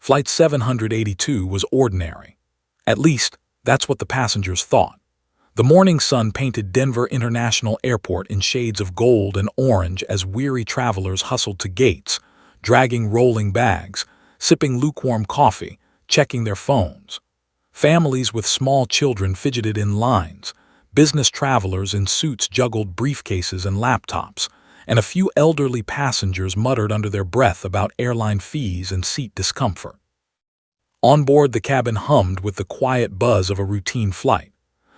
Flight 782 was ordinary. At least, that's what the passengers thought. The morning sun painted Denver International Airport in shades of gold and orange as weary travelers hustled to gates, dragging rolling bags, sipping lukewarm coffee, checking their phones. Families with small children fidgeted in lines, business travelers in suits juggled briefcases and laptops, and a few elderly passengers muttered under their breath about airline fees and seat discomfort. On board, the cabin hummed with the quiet buzz of a routine flight.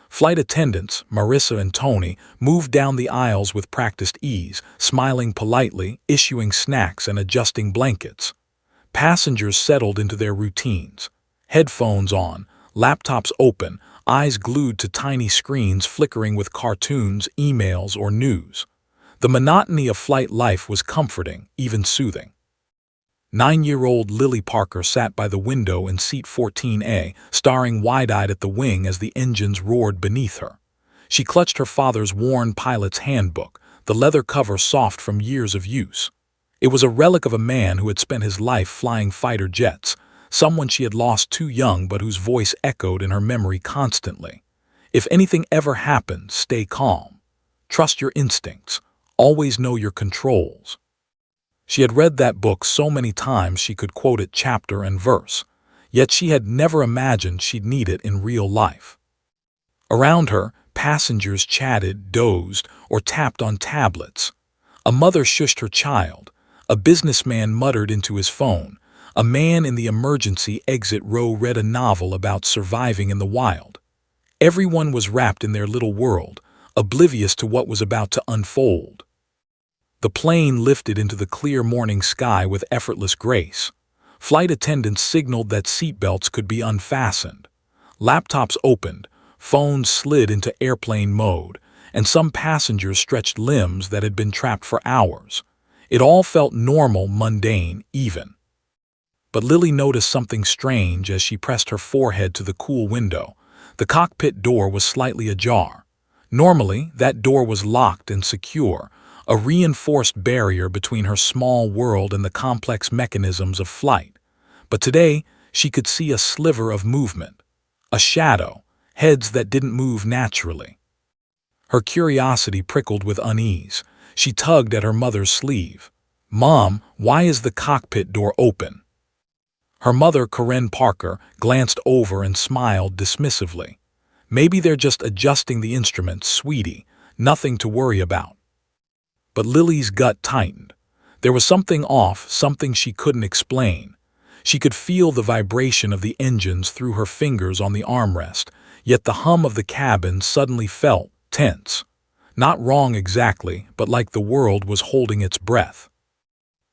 Flight attendants, Marissa and Tony, moved down the aisles with practiced ease, smiling politely, issuing snacks and adjusting blankets. Passengers settled into their routines. Headphones on, laptops open, eyes glued to tiny screens flickering with cartoons, emails, or news. The monotony of flight life was comforting, even soothing. 9-year-old Lily Parker sat by the window in seat 14A, staring wide-eyed at the wing as the engines roared beneath her. She clutched her father's worn pilot's handbook, the leather cover soft from years of use. It was a relic of a man who had spent his life flying fighter jets, someone she had lost too young but whose voice echoed in her memory constantly. If anything ever happens, stay calm. Trust your instincts. Always know your controls. She had read that book so many times she could quote it chapter and verse, yet she had never imagined she'd need it in real life. Around her, passengers chatted, dozed, or tapped on tablets. A mother shushed her child. A businessman muttered into his phone. A man in the emergency exit row read a novel about surviving in the wild. Everyone was wrapped in their little world, oblivious to what was about to unfold. The plane lifted into the clear morning sky with effortless grace. Flight attendants signaled that seatbelts could be unfastened. Laptops opened, phones slid into airplane mode, and some passengers stretched limbs that had been trapped for hours. It all felt normal, mundane, even. But Lily noticed something strange as she pressed her forehead to the cool window. The cockpit door was slightly ajar. Normally, that door was locked and secure, a reinforced barrier between her small world and the complex mechanisms of flight. But today, she could see a sliver of movement, a shadow, heads that didn't move naturally. Her curiosity prickled with unease. She tugged at her mother's sleeve. "Mom, why is the cockpit door open?" Her mother, Corinne Parker, glanced over and smiled dismissively. "Maybe they're just adjusting the instruments, sweetie. Nothing to worry about." But Lily's gut tightened. There was something off, something she couldn't explain. She could feel the vibration of the engines through her fingers on the armrest, yet the hum of the cabin suddenly felt tense. Not wrong exactly, but like the world was holding its breath.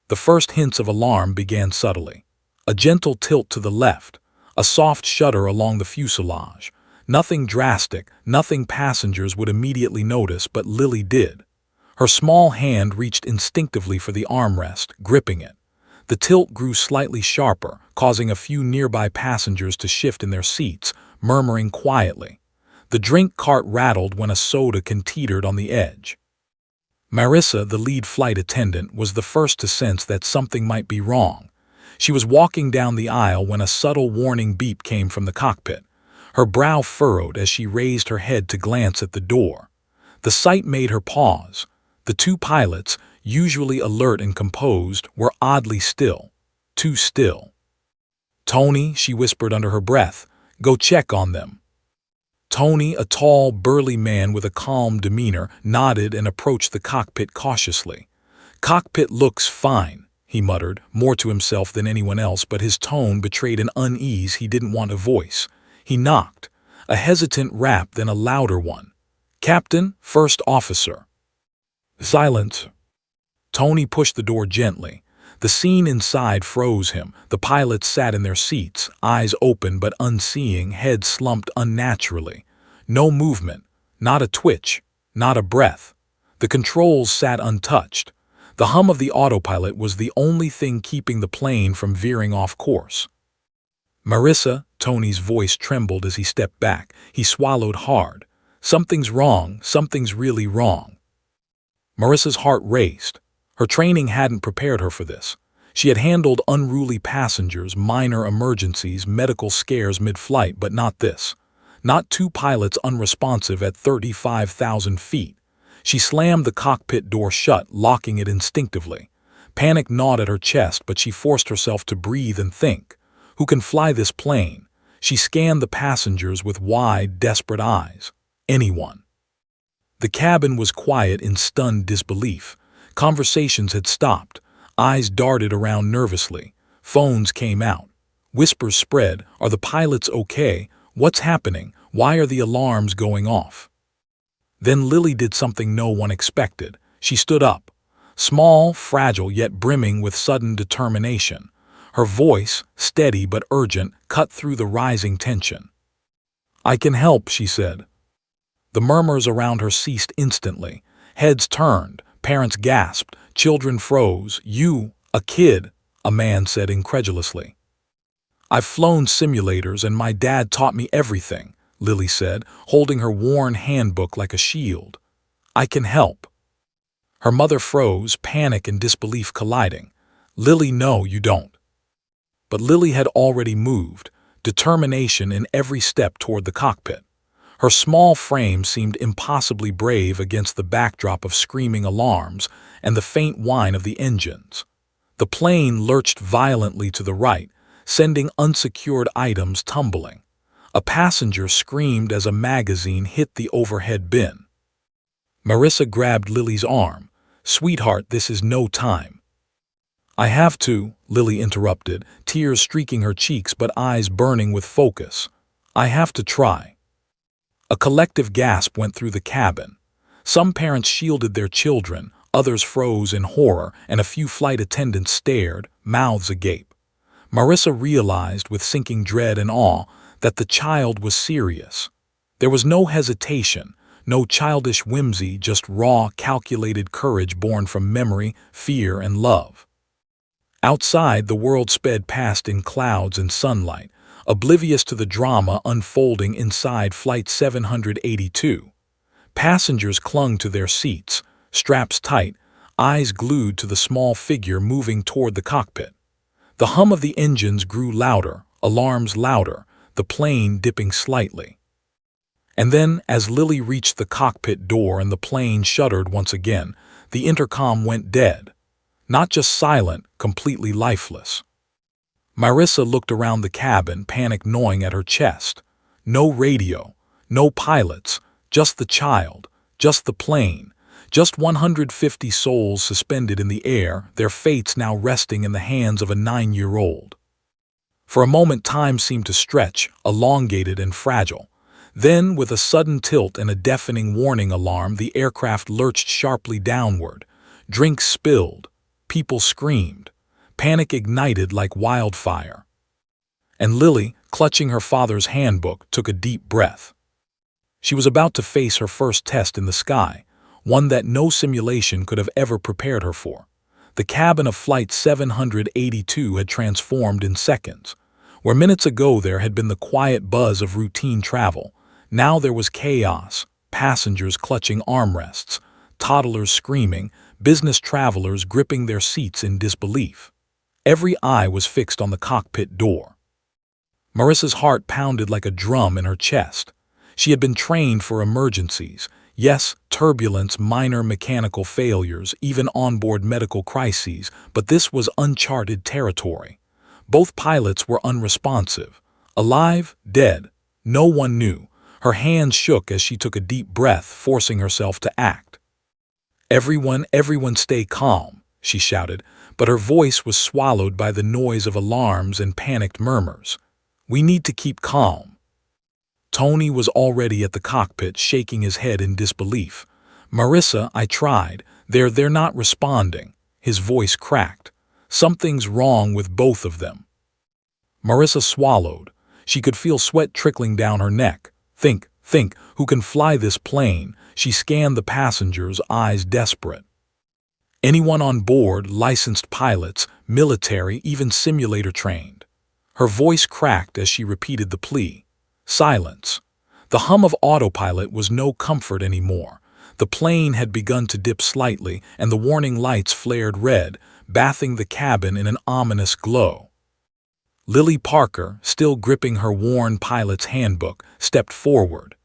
The first hints of alarm began subtly. A gentle tilt to the left, a soft shudder along the fuselage. Nothing drastic, nothing passengers would immediately notice, but Lily did. Her small hand reached instinctively for the armrest, gripping it. The tilt grew slightly sharper, causing a few nearby passengers to shift in their seats, murmuring quietly. The drink cart rattled when a soda teetered on the edge. Marissa, the lead flight attendant, was the first to sense that something might be wrong. She was walking down the aisle when a subtle warning beep came from the cockpit. Her brow furrowed as she raised her head to glance at the door. The sight made her pause. The two pilots, usually alert and composed, were oddly still. Too still. "Tony," she whispered under her breath, "go check on them." Tony, a tall, burly man with a calm demeanor, nodded and approached the cockpit cautiously. "Cockpit looks fine," he muttered, more to himself than anyone else, but his tone betrayed an unease he didn't want to voice. He knocked, a hesitant rap, then a louder one. "Captain, first officer." "Silence." Tony pushed the door gently. The scene inside froze him. The pilots sat in their seats, eyes open but unseeing, heads slumped unnaturally. No movement, not a twitch, not a breath. The controls sat untouched. The hum of the autopilot was the only thing keeping the plane from veering off course. "Marissa," Tony's voice trembled as he stepped back. He swallowed hard. "Something's wrong, something's really wrong." Marissa's heart raced. Her training hadn't prepared her for this. She had handled unruly passengers, minor emergencies, medical scares mid-flight, but not this. Not two pilots unresponsive at 35,000 feet. She slammed the cockpit door shut, locking it instinctively. Panic gnawed at her chest, but she forced herself to breathe and think. Who can fly this plane? She scanned the passengers with wide, desperate eyes. Anyone. The cabin was quiet in stunned disbelief. Conversations had stopped. Eyes darted around nervously. Phones came out. Whispers spread. Are the pilots okay? What's happening? Why are the alarms going off? Then Lily did something no one expected. She stood up. Small, fragile, yet brimming with sudden determination. Her voice, steady but urgent, cut through the rising tension. "I can help," she said. The murmurs around her ceased instantly. Heads turned. Parents gasped. Children froze. "You, a kid," a man said incredulously. "I've flown simulators and my dad taught me everything," Lily said, holding her worn handbook like a shield. "I can help." Her mother froze, panic and disbelief colliding. "Lily, no, you don't." But Lily had already moved, determination in every step toward the cockpit. Her small frame seemed impossibly brave against the backdrop of screaming alarms and the faint whine of the engines. The plane lurched violently to the right, sending unsecured items tumbling. A passenger screamed as a magazine hit the overhead bin. Marissa grabbed Lily's arm. "Sweetheart, this is no time." "I have to," Lily interrupted, tears streaking her cheeks but eyes burning with focus. "I have to try." A collective gasp went through the cabin. Some parents shielded their children, others froze in horror, and a few flight attendants stared, mouths agape. Marissa realized with sinking dread and awe that the child was serious. There was no hesitation, no childish whimsy, just raw, calculated courage born from memory, fear, and love. Outside, the world sped past in clouds and sunlight, oblivious to the drama unfolding inside Flight 782. Passengers clung to their seats, straps tight, eyes glued to the small figure moving toward the cockpit. The hum of the engines grew louder, alarms louder, the plane dipping slightly. And then, as Lily reached the cockpit door and the plane shuddered once again, the intercom went dead. Not just silent, completely lifeless. Marissa looked around the cabin, panic gnawing at her chest. No radio, no pilots, just the child, just the plane, just 150 souls suspended in the air, their fates now resting in the hands of a 9-year-old. For a moment time seemed to stretch, elongated and fragile. Then, with a sudden tilt and a deafening warning alarm, the aircraft lurched sharply downward. Drinks spilled. People screamed. Panic ignited like wildfire. And Lily, clutching her father's handbook, took a deep breath. She was about to face her first test in the sky, one that no simulation could have ever prepared her for. The cabin of Flight 782 had transformed in seconds. Where minutes ago there had been the quiet buzz of routine travel, now there was chaos, passengers clutching armrests, toddlers screaming, business travelers gripping their seats in disbelief. Every eye was fixed on the cockpit door. Marissa's heart pounded like a drum in her chest. She had been trained for emergencies. Yes, turbulence, minor mechanical failures, even onboard medical crises, but this was uncharted territory. Both pilots were unresponsive. Alive, dead. No one knew. Her hands shook as she took a deep breath, forcing herself to act. Everyone stay calm," she shouted, but her voice was swallowed by the noise of alarms and panicked murmurs. "We need to keep calm." Tony was already at the cockpit, shaking his head in disbelief. "Marissa, I tried. They're not responding." His voice cracked. "Something's wrong with both of them." Marissa swallowed. She could feel sweat trickling down her neck. Think, who can fly this plane? She scanned the passengers, eyes desperate. Anyone on board, licensed pilots, military, even simulator trained. Her voice cracked as she repeated the plea. Silence. The hum of autopilot was no comfort anymore. The plane had begun to dip slightly, and the warning lights flared red, bathing the cabin in an ominous glow. Lily Parker, still gripping her worn pilot's handbook, stepped forward.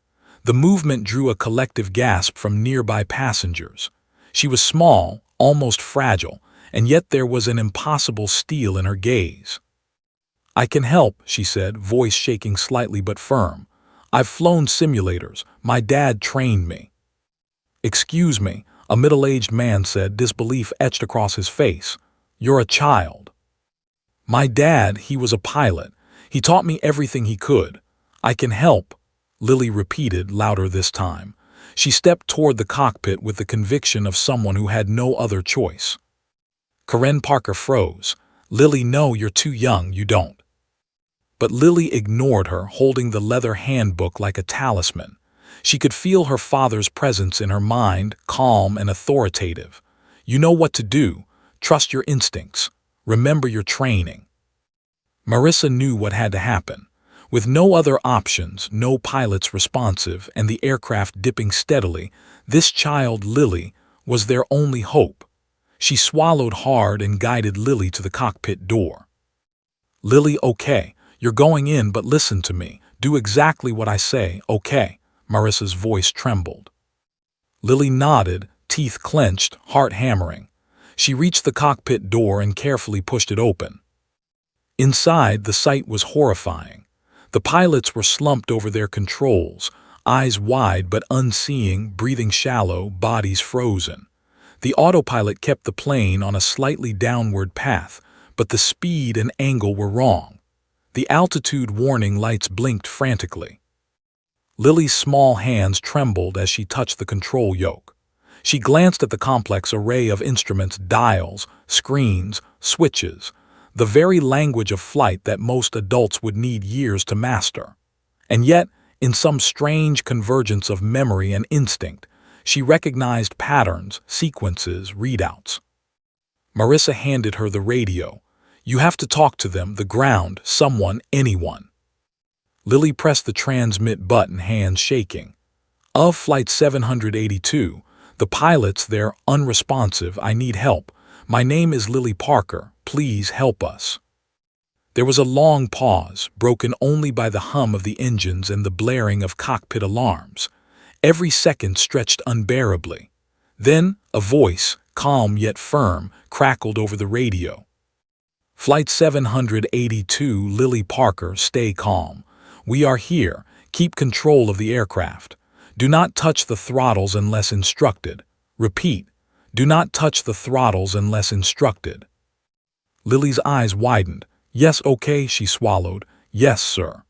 The movement drew a collective gasp from nearby passengers. She was small, almost fragile, and yet there was an impossible steel in her gaze. "I can help," she said, voice shaking slightly but firm. "I've flown simulators. My dad trained me." "Excuse me," a middle-aged man said, disbelief etched across his face. "You're a child." "My dad, he was a pilot. He taught me everything he could. I can help," Lily repeated, louder this time. She stepped toward the cockpit with the conviction of someone who had no other choice. Corinne Parker froze. "Lily, no, you're too young, you don't." But Lily ignored her, holding the leather handbook like a talisman. She could feel her father's presence in her mind, calm and authoritative. "You know what to do. Trust your instincts. Remember your training." Marissa knew what had to happen. With no other options, no pilots responsive, and the aircraft dipping steadily, this child, Lily, was their only hope. She swallowed hard and guided Lily to the cockpit door. "Lily, okay. You're going in, but listen to me. Do exactly what I say, okay?" Marissa's voice trembled. Lily nodded, teeth clenched, heart hammering. She reached the cockpit door and carefully pushed it open. Inside, the sight was horrifying. The pilots were slumped over their controls, eyes wide but unseeing, breathing shallow, bodies frozen. The autopilot kept the plane on a slightly downward path, but the speed and angle were wrong. The altitude warning lights blinked frantically. Lily's small hands trembled as she touched the control yoke. She glanced at the complex array of instruments, dials, screens, switches, the very language of flight that most adults would need years to master. And yet, in some strange convergence of memory and instinct, she recognized patterns, sequences, readouts. Marissa handed her the radio. "You have to talk to them, the ground, someone, anyone." Lily pressed the transmit button, hands shaking. "Of Flight 782, the pilots, they're unresponsive. I need help. My name is Lily Parker. Please help us." There was a long pause, broken only by the hum of the engines and the blaring of cockpit alarms. Every second stretched unbearably. Then, a voice, calm yet firm, crackled over the radio. "Flight 782, Lily Parker, stay calm. We are here. Keep control of the aircraft. Do not touch the throttles unless instructed. Repeat, do not touch the throttles unless instructed." Lily's eyes widened. "Yes, okay," she swallowed. "Yes, sir."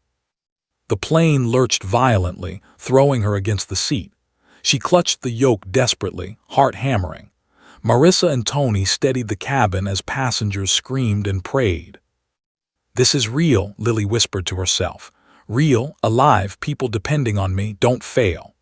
The plane lurched violently, throwing her against the seat. She clutched the yoke desperately, heart hammering. Marissa and Tony steadied the cabin as passengers screamed and prayed. "This is real," Lily whispered to herself. "Real, alive, people depending on me, don't fail."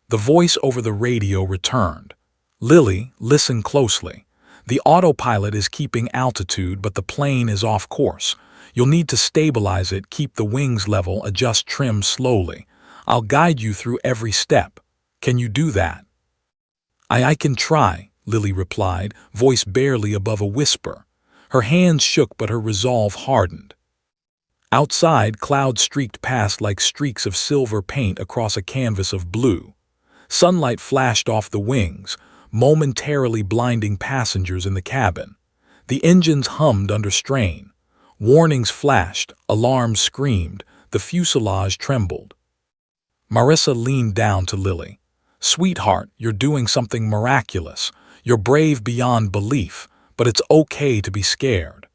The voice over the radio returned. "Lily, listen closely. The autopilot is keeping altitude, but the plane is off course. You'll need to stabilize it, keep the wings level, adjust trim slowly. I'll guide you through every step. Can you do that?" I can try," Lily replied, voice barely above a whisper. Her hands shook, but her resolve hardened. Outside, clouds streaked past like streaks of silver paint across a canvas of blue. Sunlight flashed off the wings, momentarily blinding passengers in the cabin. The engines hummed under strain. Warnings flashed, alarms screamed, the fuselage trembled. Marissa leaned down to Lily. "Sweetheart, you're doing something miraculous. You're brave beyond belief, but it's okay to be scared."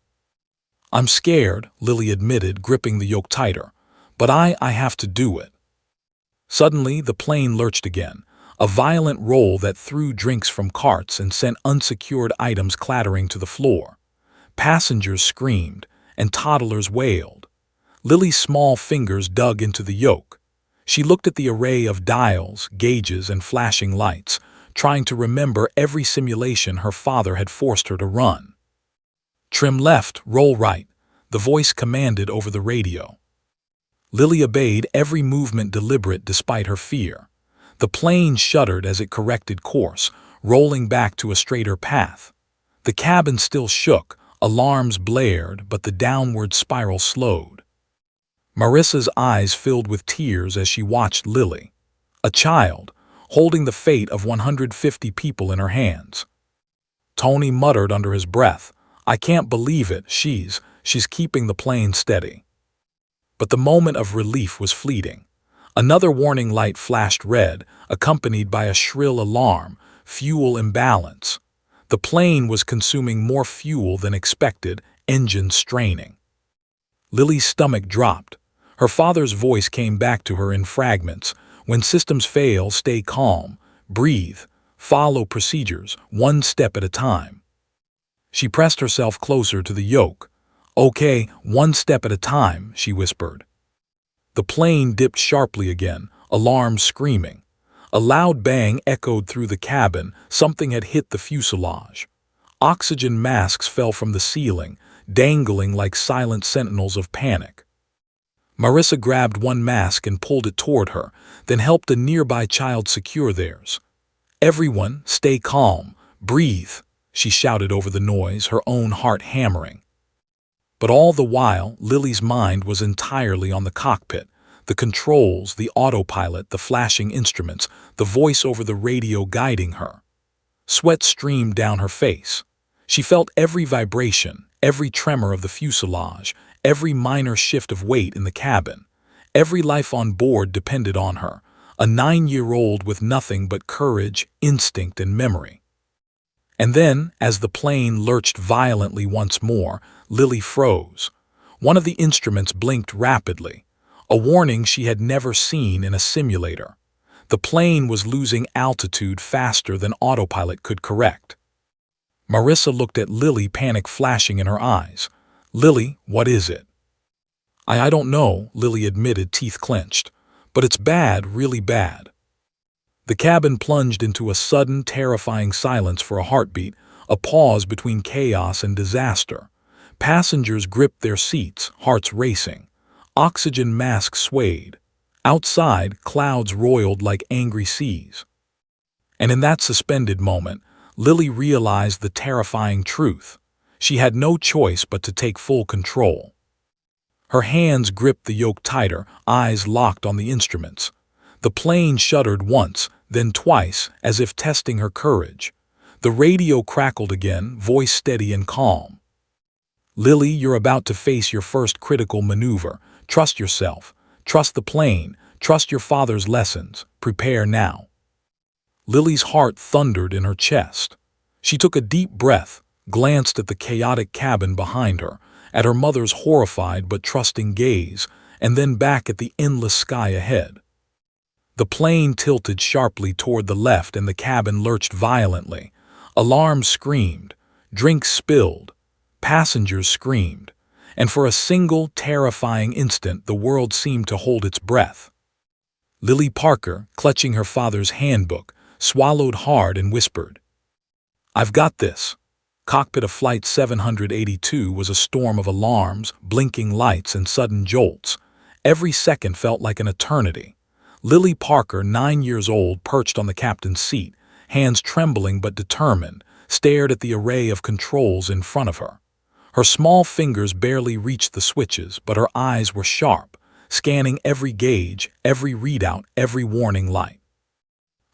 "I'm scared," Lily admitted, gripping the yoke tighter. "But I have to do it." Suddenly, the plane lurched again, a violent roll that threw drinks from carts and sent unsecured items clattering to the floor. Passengers screamed, and toddlers wailed. Lily's small fingers dug into the yoke. She looked at the array of dials, gauges, and flashing lights, trying to remember every simulation her father had forced her to run. "Trim left, roll right," the voice commanded over the radio. Lily obeyed, every movement deliberate despite her fear. The plane shuddered as it corrected course, rolling back to a straighter path. The cabin still shook, alarms blared, but the downward spiral slowed. Marissa's eyes filled with tears as she watched Lily, a child, holding the fate of 150 people in her hands. Tony muttered under his breath, "I can't believe it, she's keeping the plane steady." But the moment of relief was fleeting. Another warning light flashed red, accompanied by a shrill alarm, fuel imbalance. The plane was consuming more fuel than expected, engines straining. Lily's stomach dropped. Her father's voice came back to her in fragments. "When systems fail, stay calm, breathe, follow procedures, one step at a time." She pressed herself closer to the yoke. "Okay, one step at a time," she whispered. The plane dipped sharply again, alarms screaming. A loud bang echoed through the cabin. Something had hit the fuselage. Oxygen masks fell from the ceiling, dangling like silent sentinels of panic. Marissa grabbed one mask and pulled it toward her, then helped a nearby child secure theirs. "Everyone, stay calm, breathe," she shouted over the noise, her own heart hammering. But all the while, Lily's mind was entirely on the cockpit, the controls, the autopilot, the flashing instruments, the voice over the radio guiding her. Sweat streamed down her face. She felt every vibration, every tremor of the fuselage, every minor shift of weight in the cabin. Every life on board depended on her, a 9-year-old with nothing but courage, instinct, and memory. And then, as the plane lurched violently once more, Lily froze. One of the instruments blinked rapidly, a warning she had never seen in a simulator. The plane was losing altitude faster than autopilot could correct. Marissa looked at Lily, panic flashing in her eyes. "Lily, what is it?" I don't know," Lily admitted, teeth clenched. "But it's bad, really bad." The cabin plunged into a sudden, terrifying silence for a heartbeat, a pause between chaos and disaster. Passengers gripped their seats, hearts racing. Oxygen masks swayed. Outside, clouds roiled like angry seas. And in that suspended moment, Lily realized the terrifying truth. She had no choice but to take full control. Her hands gripped the yoke tighter, eyes locked on the instruments. The plane shuddered once, then twice, as if testing her courage. The radio crackled again, voice steady and calm. "Lily, you're about to face your first critical maneuver. Trust yourself. Trust the plane. Trust your father's lessons. Prepare now." Lily's heart thundered in her chest. She took a deep breath, glanced at the chaotic cabin behind her, at her mother's horrified but trusting gaze, and then back at the endless sky ahead. The plane tilted sharply toward the left and the cabin lurched violently. Alarms screamed, drinks spilled, passengers screamed, and for a single terrifying instant the world seemed to hold its breath. Lily Parker, clutching her father's handbook, swallowed hard and whispered, "I've got this." Cockpit of Flight 782 was a storm of alarms, blinking lights, and sudden jolts. Every second felt like an eternity. Lily Parker, 9 years old, perched on the captain's seat, hands trembling but determined, stared at the array of controls in front of her. Her small fingers barely reached the switches, but her eyes were sharp, scanning every gauge, every readout, every warning light.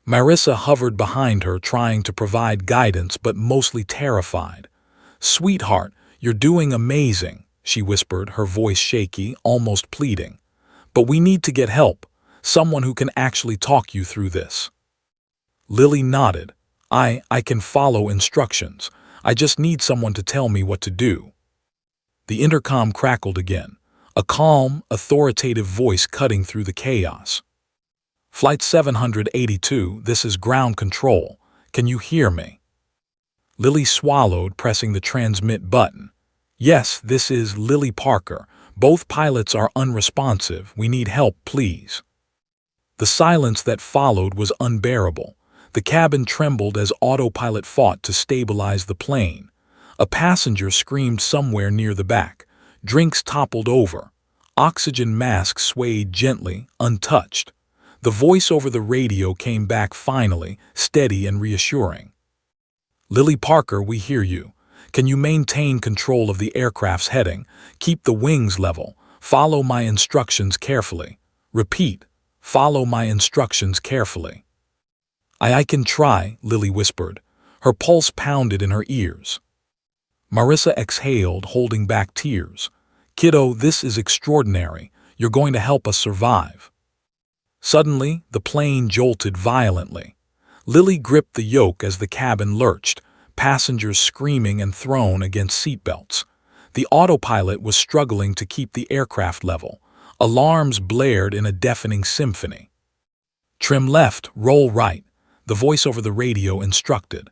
Marissa hovered behind her, trying to provide guidance but mostly terrified. "Sweetheart, you're doing amazing," she whispered, her voice shaky, almost pleading. "But we need to get help, someone who can actually talk you through this." Lily nodded. I can follow instructions. I just need someone to tell me what to do." The intercom crackled again, a calm, authoritative voice cutting through the chaos. "Flight 782, this is ground control. Can you hear me?" Lily swallowed, pressing the transmit button. "Yes, this is Lily Parker. Both pilots are unresponsive. We need help, please." The silence that followed was unbearable. The cabin trembled as autopilot fought to stabilize the plane. A passenger screamed somewhere near the back. Drinks toppled over. Oxygen masks swayed gently, untouched. The voice over the radio came back finally, steady and reassuring. "Lily Parker, we hear you. Can you maintain control of the aircraft's heading? Keep the wings level. Follow my instructions carefully. Repeat, follow my instructions carefully. I can try, Lily whispered. Her pulse pounded in her ears. Marissa exhaled, holding back tears. Kiddo, this is extraordinary. You're going to help us survive. Suddenly, the plane jolted violently. Lily gripped the yoke as the cabin lurched, passengers screaming and thrown against seatbelts. The autopilot was struggling to keep the aircraft level. Alarms blared in a deafening symphony. Trim left, roll right, the voice over the radio instructed.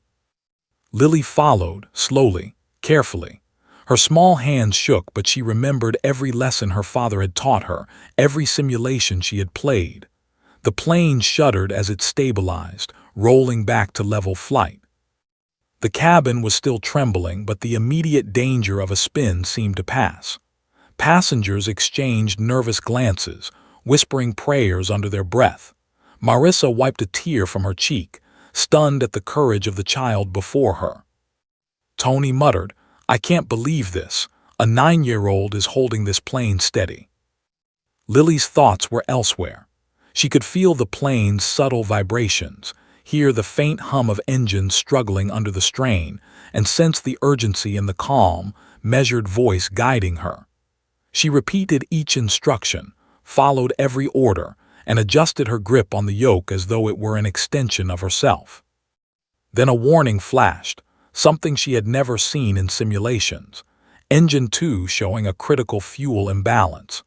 Lily followed, slowly, carefully. Her small hands shook, but she remembered every lesson her father had taught her, every simulation she had played. The plane shuddered as it stabilized, rolling back to level flight. The cabin was still trembling, but the immediate danger of a spin seemed to pass. Passengers exchanged nervous glances, whispering prayers under their breath. Marissa wiped a tear from her cheek, stunned at the courage of the child before her. Tony muttered, I can't believe this. A 9-year-old is holding this plane steady. Lily's thoughts were elsewhere. She could feel the plane's subtle vibrations, hear the faint hum of engines struggling under the strain, and sense the urgency in the calm, measured voice guiding her. She repeated each instruction, followed every order, and adjusted her grip on the yoke as though it were an extension of herself. Then a warning flashed, something she had never seen in simulations. Engine 2 showing a critical fuel imbalance.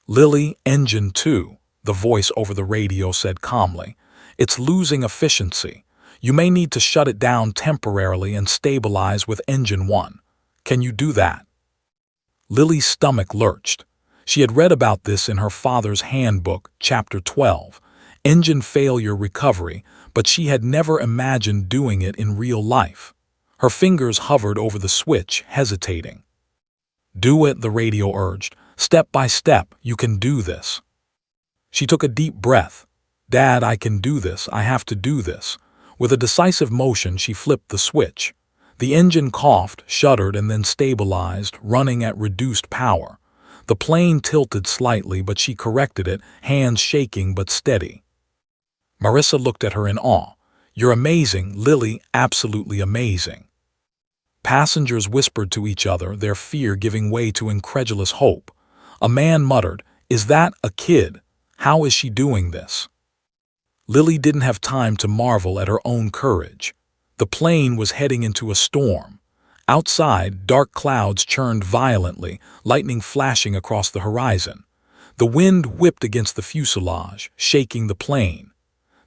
Lily, Engine 2, the voice over the radio said calmly. It's losing efficiency. You may need to shut it down temporarily and stabilize with Engine 1. Can you do that? Lily's stomach lurched. She had read about this in her father's handbook, Chapter 12, Engine Failure Recovery, but she had never imagined doing it in real life. Her fingers hovered over the switch, hesitating. Do it, the radio urged. Step by step, you can do this. She took a deep breath. Dad, I can do this. I have to do this. With a decisive motion, she flipped the switch. The engine coughed, shuddered, and then stabilized, running at reduced power. The plane tilted slightly, but she corrected it, hands shaking but steady. Marissa looked at her in awe. You're amazing, Lily, absolutely amazing. Passengers whispered to each other, their fear giving way to incredulous hope. A man muttered, Is that a kid? How is she doing this? Lily didn't have time to marvel at her own courage. The plane was heading into a storm. Outside, dark clouds churned violently, lightning flashing across the horizon. The wind whipped against the fuselage, shaking the plane.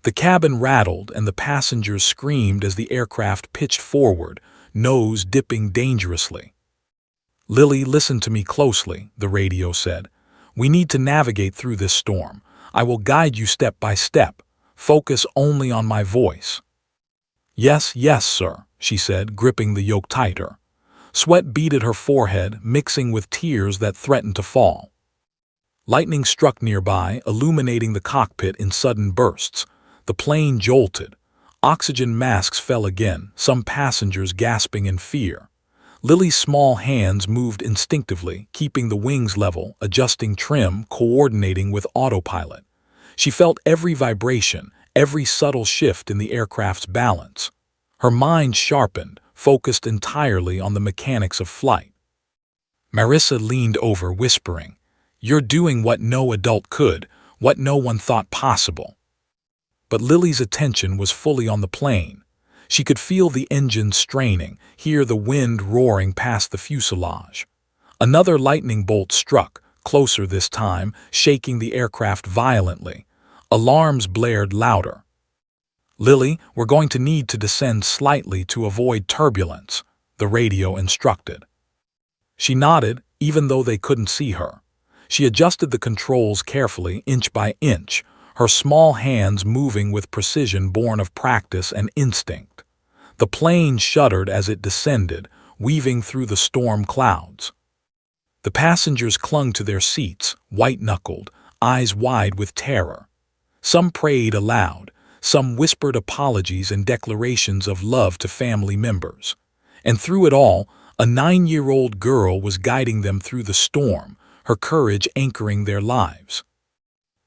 The cabin rattled and the passengers screamed as the aircraft pitched forward, nose dipping dangerously. Lily, listen to me closely, the radio said. We need to navigate through this storm. I will guide you step by step. Focus only on my voice. Yes, yes, sir, she said, gripping the yoke tighter. Sweat beaded her forehead, mixing with tears that threatened to fall. Lightning struck nearby, illuminating the cockpit in sudden bursts. The plane jolted. Oxygen masks fell again, some passengers gasping in fear. Lily's small hands moved instinctively, keeping the wings level, adjusting trim, coordinating with autopilot. She felt every vibration, every subtle shift in the aircraft's balance. Her mind sharpened, focused entirely on the mechanics of flight. Marissa leaned over, whispering, You're doing what no adult could, what no one thought possible. But Lily's attention was fully on the plane. She could feel the engine straining, hear the wind roaring past the fuselage. Another lightning bolt struck, closer this time, shaking the aircraft violently. Alarms blared louder. Lily, we're going to need to descend slightly to avoid turbulence, the radio instructed. She nodded, even though they couldn't see her. She adjusted the controls carefully, inch by inch, her small hands moving with precision born of practice and instinct. The plane shuddered as it descended, weaving through the storm clouds. The passengers clung to their seats, white-knuckled, eyes wide with terror. Some prayed aloud, some whispered apologies and declarations of love to family members. And through it all, a 9-year-old girl was guiding them through the storm, her courage anchoring their lives.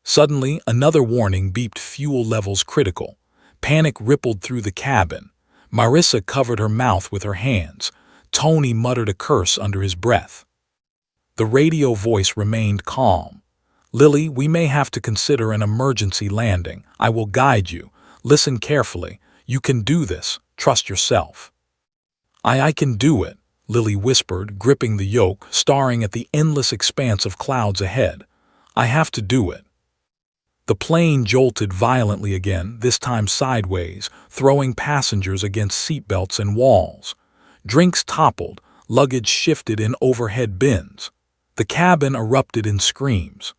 Suddenly, another warning beeped, fuel levels critical. Panic rippled through the cabin. Marissa covered her mouth with her hands. Tony muttered a curse under his breath. The radio voice remained calm. "Lily, we may have to consider an emergency landing. I will guide you. Listen carefully. You can do this. Trust yourself." I can do it," Lily whispered, gripping the yoke, staring at the endless expanse of clouds ahead. "I have to do it." The plane jolted violently again, this time sideways, throwing passengers against seatbelts and walls. Drinks toppled, luggage shifted in overhead bins. The cabin erupted in screams.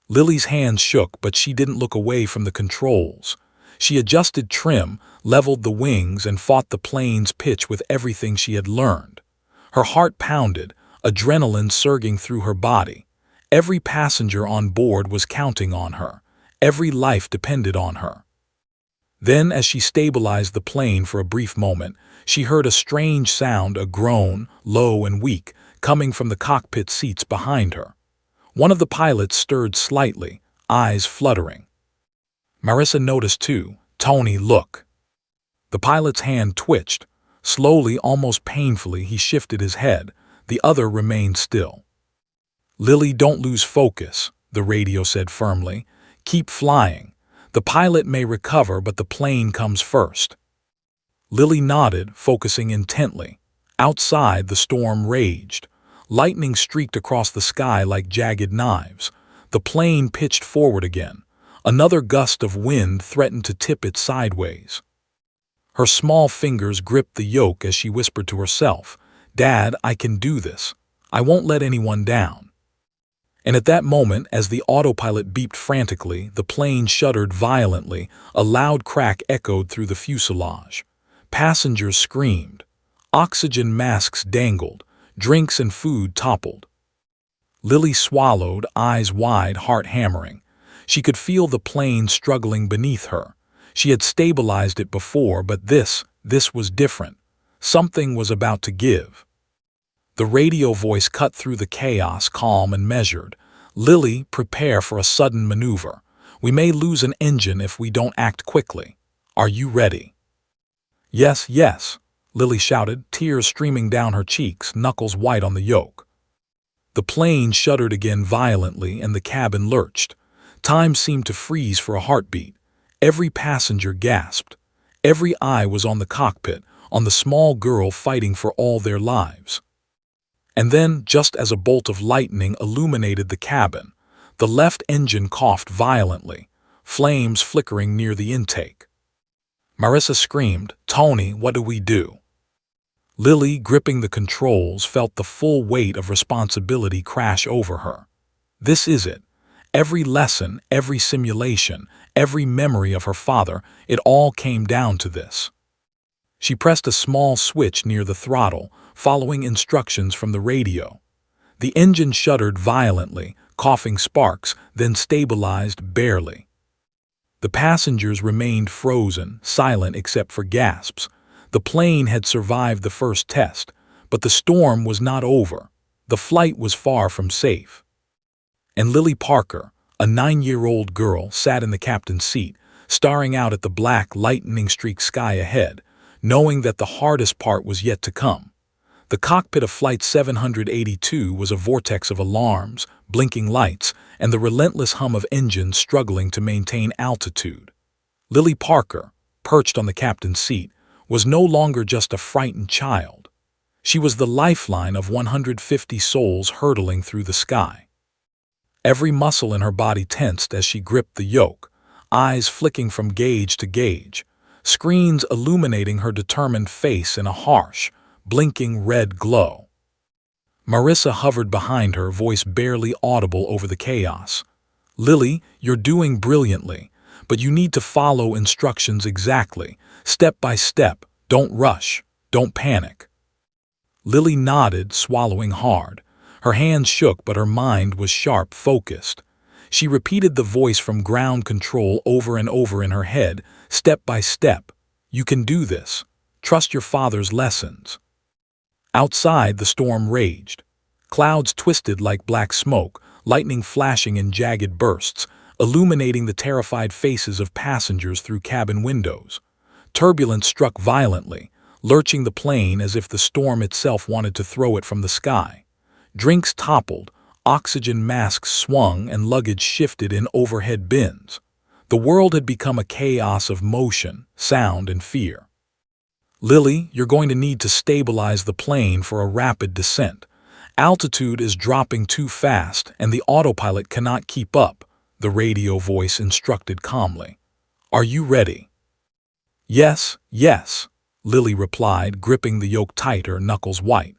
Lily's hands shook, but she didn't look away from the controls. She adjusted trim, leveled the wings, and fought the plane's pitch with everything she had learned. Her heart pounded, adrenaline surging through her body. Every passenger on board was counting on her. Every life depended on her. Then, as she stabilized the plane for a brief moment, she heard a strange sound, a groan, low and weak, coming from the cockpit seats behind her. One of the pilots stirred slightly, eyes fluttering. Marissa noticed too. "Tony, look." The pilot's hand twitched. Slowly, almost painfully, he shifted his head. The other remained still. "Lily, don't lose focus," the radio said firmly. "Keep flying. The pilot may recover, but the plane comes first." Lily nodded, focusing intently. Outside, the storm raged. Lightning streaked across the sky like jagged knives. The plane pitched forward again. Another gust of wind threatened to tip it sideways. Her small fingers gripped the yoke as she whispered to herself, "Dad, I can do this. I won't let anyone down." And at that moment, as the autopilot beeped frantically, the plane shuddered violently. A loud crack echoed through the fuselage. Passengers screamed. Oxygen masks dangled. Drinks and food toppled. Lily swallowed, eyes wide, heart hammering. She could feel the plane struggling beneath her. She had stabilized it before, but this was different. Something was about to give. The radio voice cut through the chaos, calm and measured. "Lily, prepare for a sudden maneuver. We may lose an engine if we don't act quickly. Are you ready?" "Yes, yes," Lily shouted, tears streaming down her cheeks, knuckles white on the yoke. The plane shuddered again violently, and the cabin lurched. Time seemed to freeze for a heartbeat. Every passenger gasped. Every eye was on the cockpit, on the small girl fighting for all their lives. And then, just as a bolt of lightning illuminated the cabin, the left engine coughed violently, flames flickering near the intake. Marissa screamed, "Tony, what do we do?" Lily, gripping the controls, felt the full weight of responsibility crash over her. This is it. Every lesson, every simulation, every memory of her father, it all came down to this. She pressed a small switch near the throttle, following instructions from the radio. The engine shuddered violently, coughing sparks, then stabilized barely. The passengers remained frozen, silent except for gasps. The plane had survived the first test, but the storm was not over. The flight was far from safe. And Lily Parker, a 9-year-old girl, sat in the captain's seat, staring out at the black, lightning-streaked sky ahead, knowing that the hardest part was yet to come. The cockpit of Flight 782 was a vortex of alarms, blinking lights, and the relentless hum of engines struggling to maintain altitude. Lily Parker, perched on the captain's seat, was no longer just a frightened child. She was the lifeline of 150 souls hurtling through the sky. Every muscle in her body tensed as she gripped the yoke, eyes flicking from gauge to gauge, screens illuminating her determined face in a harsh, blinking red glow. Marissa hovered behind her, voice barely audible over the chaos. "Lily, you're doing brilliantly, but you need to follow instructions exactly, step by step. Don't rush, don't panic." Lily nodded, swallowing hard. Her hands shook, but her mind was sharp, focused. She repeated the voice from ground control over and over in her head, step by step. "You can do this. Trust your father's lessons." Outside, the storm raged. Clouds twisted like black smoke, lightning flashing in jagged bursts, illuminating the terrified faces of passengers through cabin windows. Turbulence struck violently, lurching the plane as if the storm itself wanted to throw it from the sky. Drinks toppled, oxygen masks swung, and luggage shifted in overhead bins. The world had become a chaos of motion, sound, and fear. "Lily, you're going to need to stabilize the plane for a rapid descent. Altitude is dropping too fast, and the autopilot cannot keep up," the radio voice instructed calmly. "Are you ready?" "Yes, yes," Lily replied, gripping the yoke tighter, knuckles white.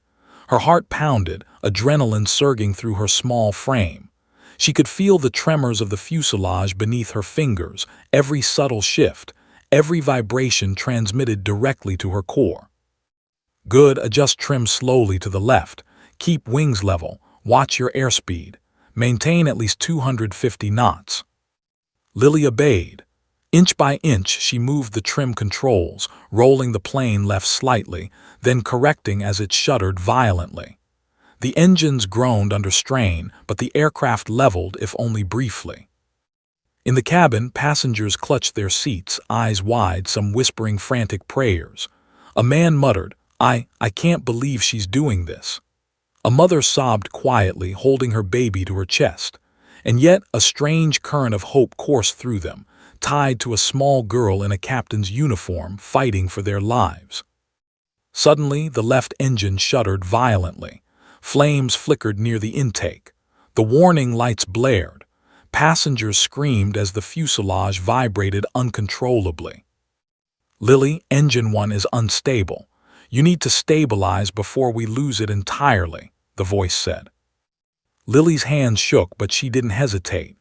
Her heart pounded, adrenaline surging through her small frame. She could feel the tremors of the fuselage beneath her fingers, every subtle shift, every vibration transmitted directly to her core. "Good, adjust trim slowly to the left. Keep wings level. Watch your airspeed. Maintain at least 250 knots." Lily obeyed. Inch by inch, she moved the trim controls, rolling the plane left slightly, then correcting as it shuddered violently. The engines groaned under strain, but the aircraft leveled, if only briefly. In the cabin, passengers clutched their seats, eyes wide, some whispering frantic prayers. A man muttered, I can't believe she's doing this." A mother sobbed quietly, holding her baby to her chest. And yet a strange current of hope coursed through them, tied to a small girl in a captain's uniform fighting for their lives. Suddenly, the left engine shuddered violently. Flames flickered near the intake. The warning lights blared. Passengers screamed as the fuselage vibrated uncontrollably. "Lily, engine 1 is unstable. You need to stabilize before we lose it entirely," the voice said. Lily's hands shook, but she didn't hesitate.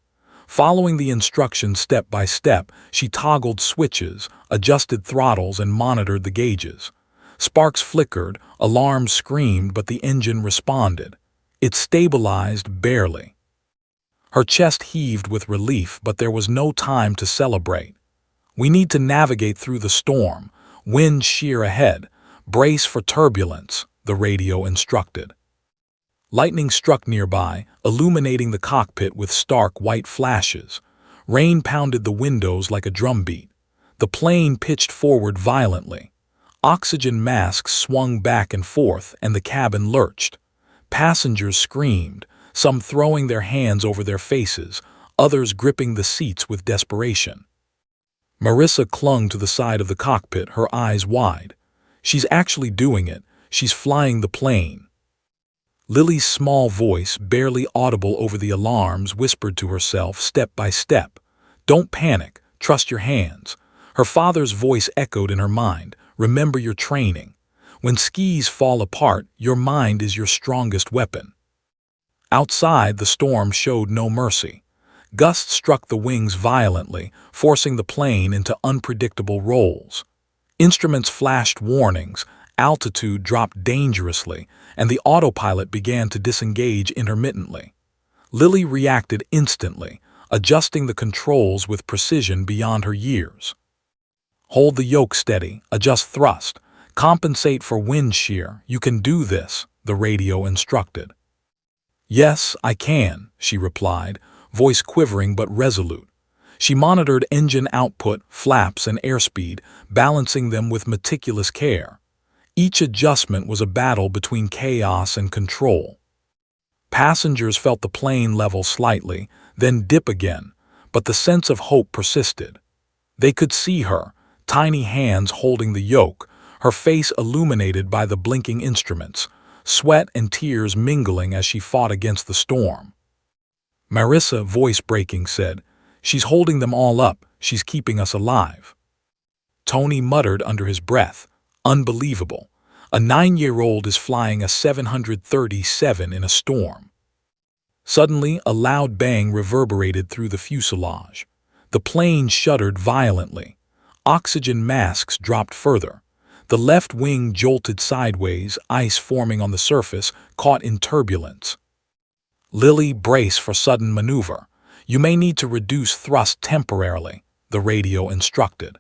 Following the instructions step by step, she toggled switches, adjusted throttles, and monitored the gauges. Sparks flickered, alarms screamed, but the engine responded. It stabilized barely. Her chest heaved with relief, but there was no time to celebrate. "We need to navigate through the storm. Wind sheer ahead. Brace for turbulence," the radio instructed. Lightning struck nearby, illuminating the cockpit with stark white flashes. Rain pounded the windows like a drumbeat. The plane pitched forward violently. Oxygen masks swung back and forth, and the cabin lurched. Passengers screamed, some throwing their hands over their faces, others gripping the seats with desperation. Marissa clung to the side of the cockpit, her eyes wide. "She's actually doing it. She's flying the plane." Lily's small voice, barely audible over the alarms, whispered to herself step by step, "Don't panic, trust your hands." Her father's voice echoed in her mind, "Remember your training. When skis fall apart, your mind is your strongest weapon." Outside, the storm showed no mercy. Gusts struck the wings violently, forcing the plane into unpredictable rolls. Instruments flashed warnings, altitude dropped dangerously, and the autopilot began to disengage intermittently. Lily reacted instantly, adjusting the controls with precision beyond her years. "Hold the yoke steady, adjust thrust, compensate for wind shear. You can do this," the radio instructed. "Yes, I can," she replied, voice quivering but resolute. She monitored engine output, flaps, and airspeed, balancing them with meticulous care. Each adjustment was a battle between chaos and control. Passengers felt the plane level slightly, then dip again, but the sense of hope persisted. They could see her, tiny hands holding the yoke, her face illuminated by the blinking instruments, sweat and tears mingling as she fought against the storm. Marissa, voice breaking, said, "She's holding them all up, she's keeping us alive." Tony muttered under his breath, "Unbelievable. A 9-year-old is flying a 737 in a storm." Suddenly, a loud bang reverberated through the fuselage. The plane shuddered violently. Oxygen masks dropped further. The left wing jolted sideways, ice forming on the surface, caught in turbulence. "Lily, brace for sudden maneuver. You may need to reduce thrust temporarily," the radio instructed.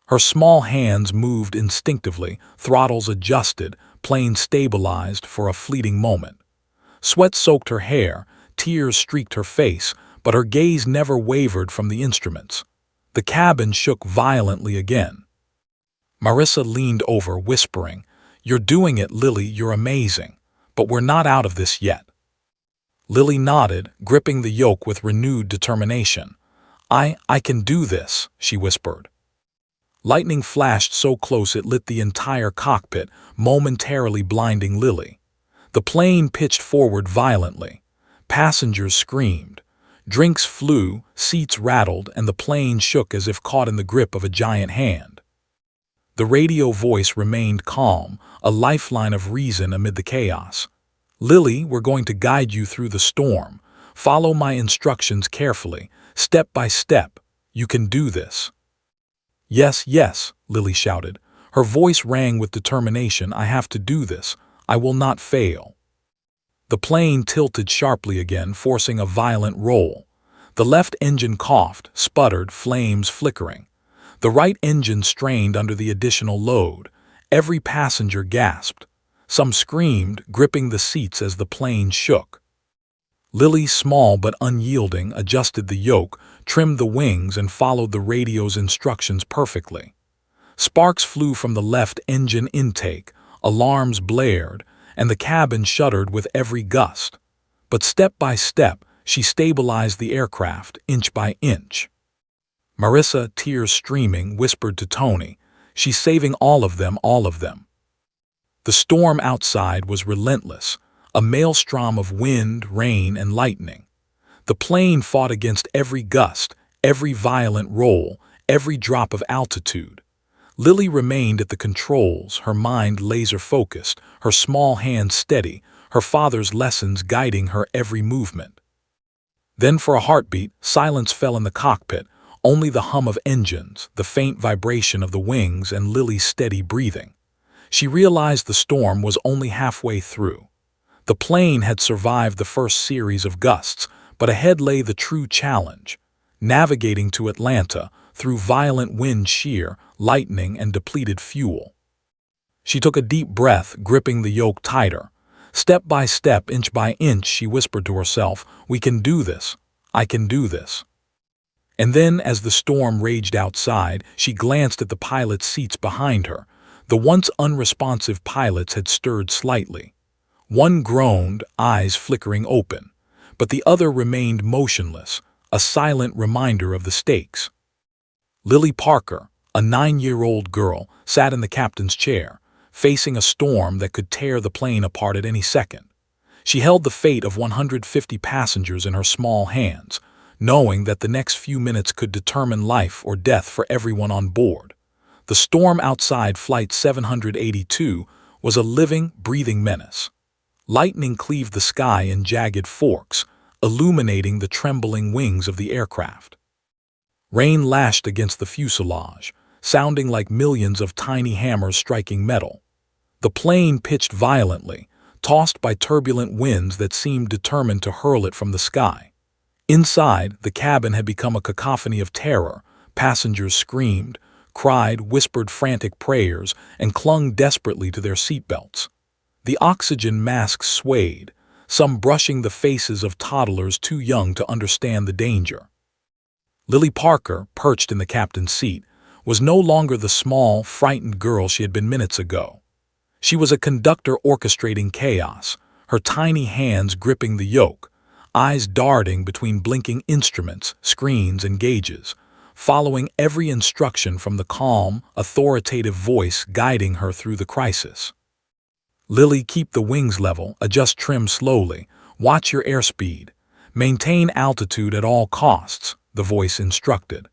Her small hands moved instinctively, throttles adjusted, plane stabilized for a fleeting moment. Sweat soaked her hair, tears streaked her face, but her gaze never wavered from the instruments. The cabin shook violently again. Marissa leaned over, whispering, "You're doing it, Lily, you're amazing. But we're not out of this yet." Lily nodded, gripping the yoke with renewed determination. I can do this," she whispered. Lightning flashed so close it lit the entire cockpit, momentarily blinding Lily. The plane pitched forward violently. Passengers screamed. Drinks flew, seats rattled, and the plane shook as if caught in the grip of a giant hand. The radio voice remained calm, a lifeline of reason amid the chaos. "Lily, we're going to guide you through the storm. Follow my instructions carefully, step by step. You can do this." "Yes, yes," Lily shouted. Her voice rang with determination. "I have to do this. I will not fail." The plane tilted sharply again, forcing a violent roll. The left engine coughed, sputtered, flames flickering. The right engine strained under the additional load. Every passenger gasped. Some screamed, gripping the seats as the plane shook. Lily, small but unyielding, adjusted the yoke, trimmed the wings, and followed the radio's instructions perfectly. Sparks flew from the left engine intake, alarms blared, and the cabin shuddered with every gust. But step by step, she stabilized the aircraft, inch by inch. Marissa, tears streaming, whispered to Tony, "She's saving all of them, all of them." The storm outside was relentless, a maelstrom of wind, rain, and lightning. The plane fought against every gust, every violent roll, every drop of altitude. Lily remained at the controls, her mind laser-focused, her small hands steady, her father's lessons guiding her every movement. Then for a heartbeat, silence fell in the cockpit, only the hum of engines, the faint vibration of the wings, and Lily's steady breathing. She realized the storm was only halfway through. The plane had survived the first series of gusts, but ahead lay the true challenge: navigating to Atlanta through violent wind shear, lightning, and depleted fuel. She took a deep breath, gripping the yoke tighter. Step by step, inch by inch, she whispered to herself, "We can do this. I can do this." And then, as the storm raged outside, she glanced at the pilot's seats behind her. The once unresponsive pilots had stirred slightly. One groaned, eyes flickering open, but the other remained motionless, a silent reminder of the stakes. Lily Parker, a 9-year-old girl, sat in the captain's chair, facing a storm that could tear the plane apart at any second. She held the fate of 150 passengers in her small hands, knowing that the next few minutes could determine life or death for everyone on board. The storm outside Flight 782 was a living, breathing menace. Lightning cleaved the sky in jagged forks, illuminating the trembling wings of the aircraft. Rain lashed against the fuselage, sounding like millions of tiny hammers striking metal. The plane pitched violently, tossed by turbulent winds that seemed determined to hurl it from the sky. Inside, the cabin had become a cacophony of terror. Passengers screamed, cried, whispered frantic prayers, and clung desperately to their seatbelts. The oxygen masks swayed, some brushing the faces of toddlers too young to understand the danger. Lily Parker, perched in the captain's seat, was no longer the small, frightened girl she had been minutes ago. She was a conductor orchestrating chaos, her tiny hands gripping the yoke, eyes darting between blinking instruments, screens, and gauges, following every instruction from the calm, authoritative voice guiding her through the crisis. "Lily, keep the wings level, adjust trim slowly, watch your airspeed, maintain altitude at all costs," the voice instructed.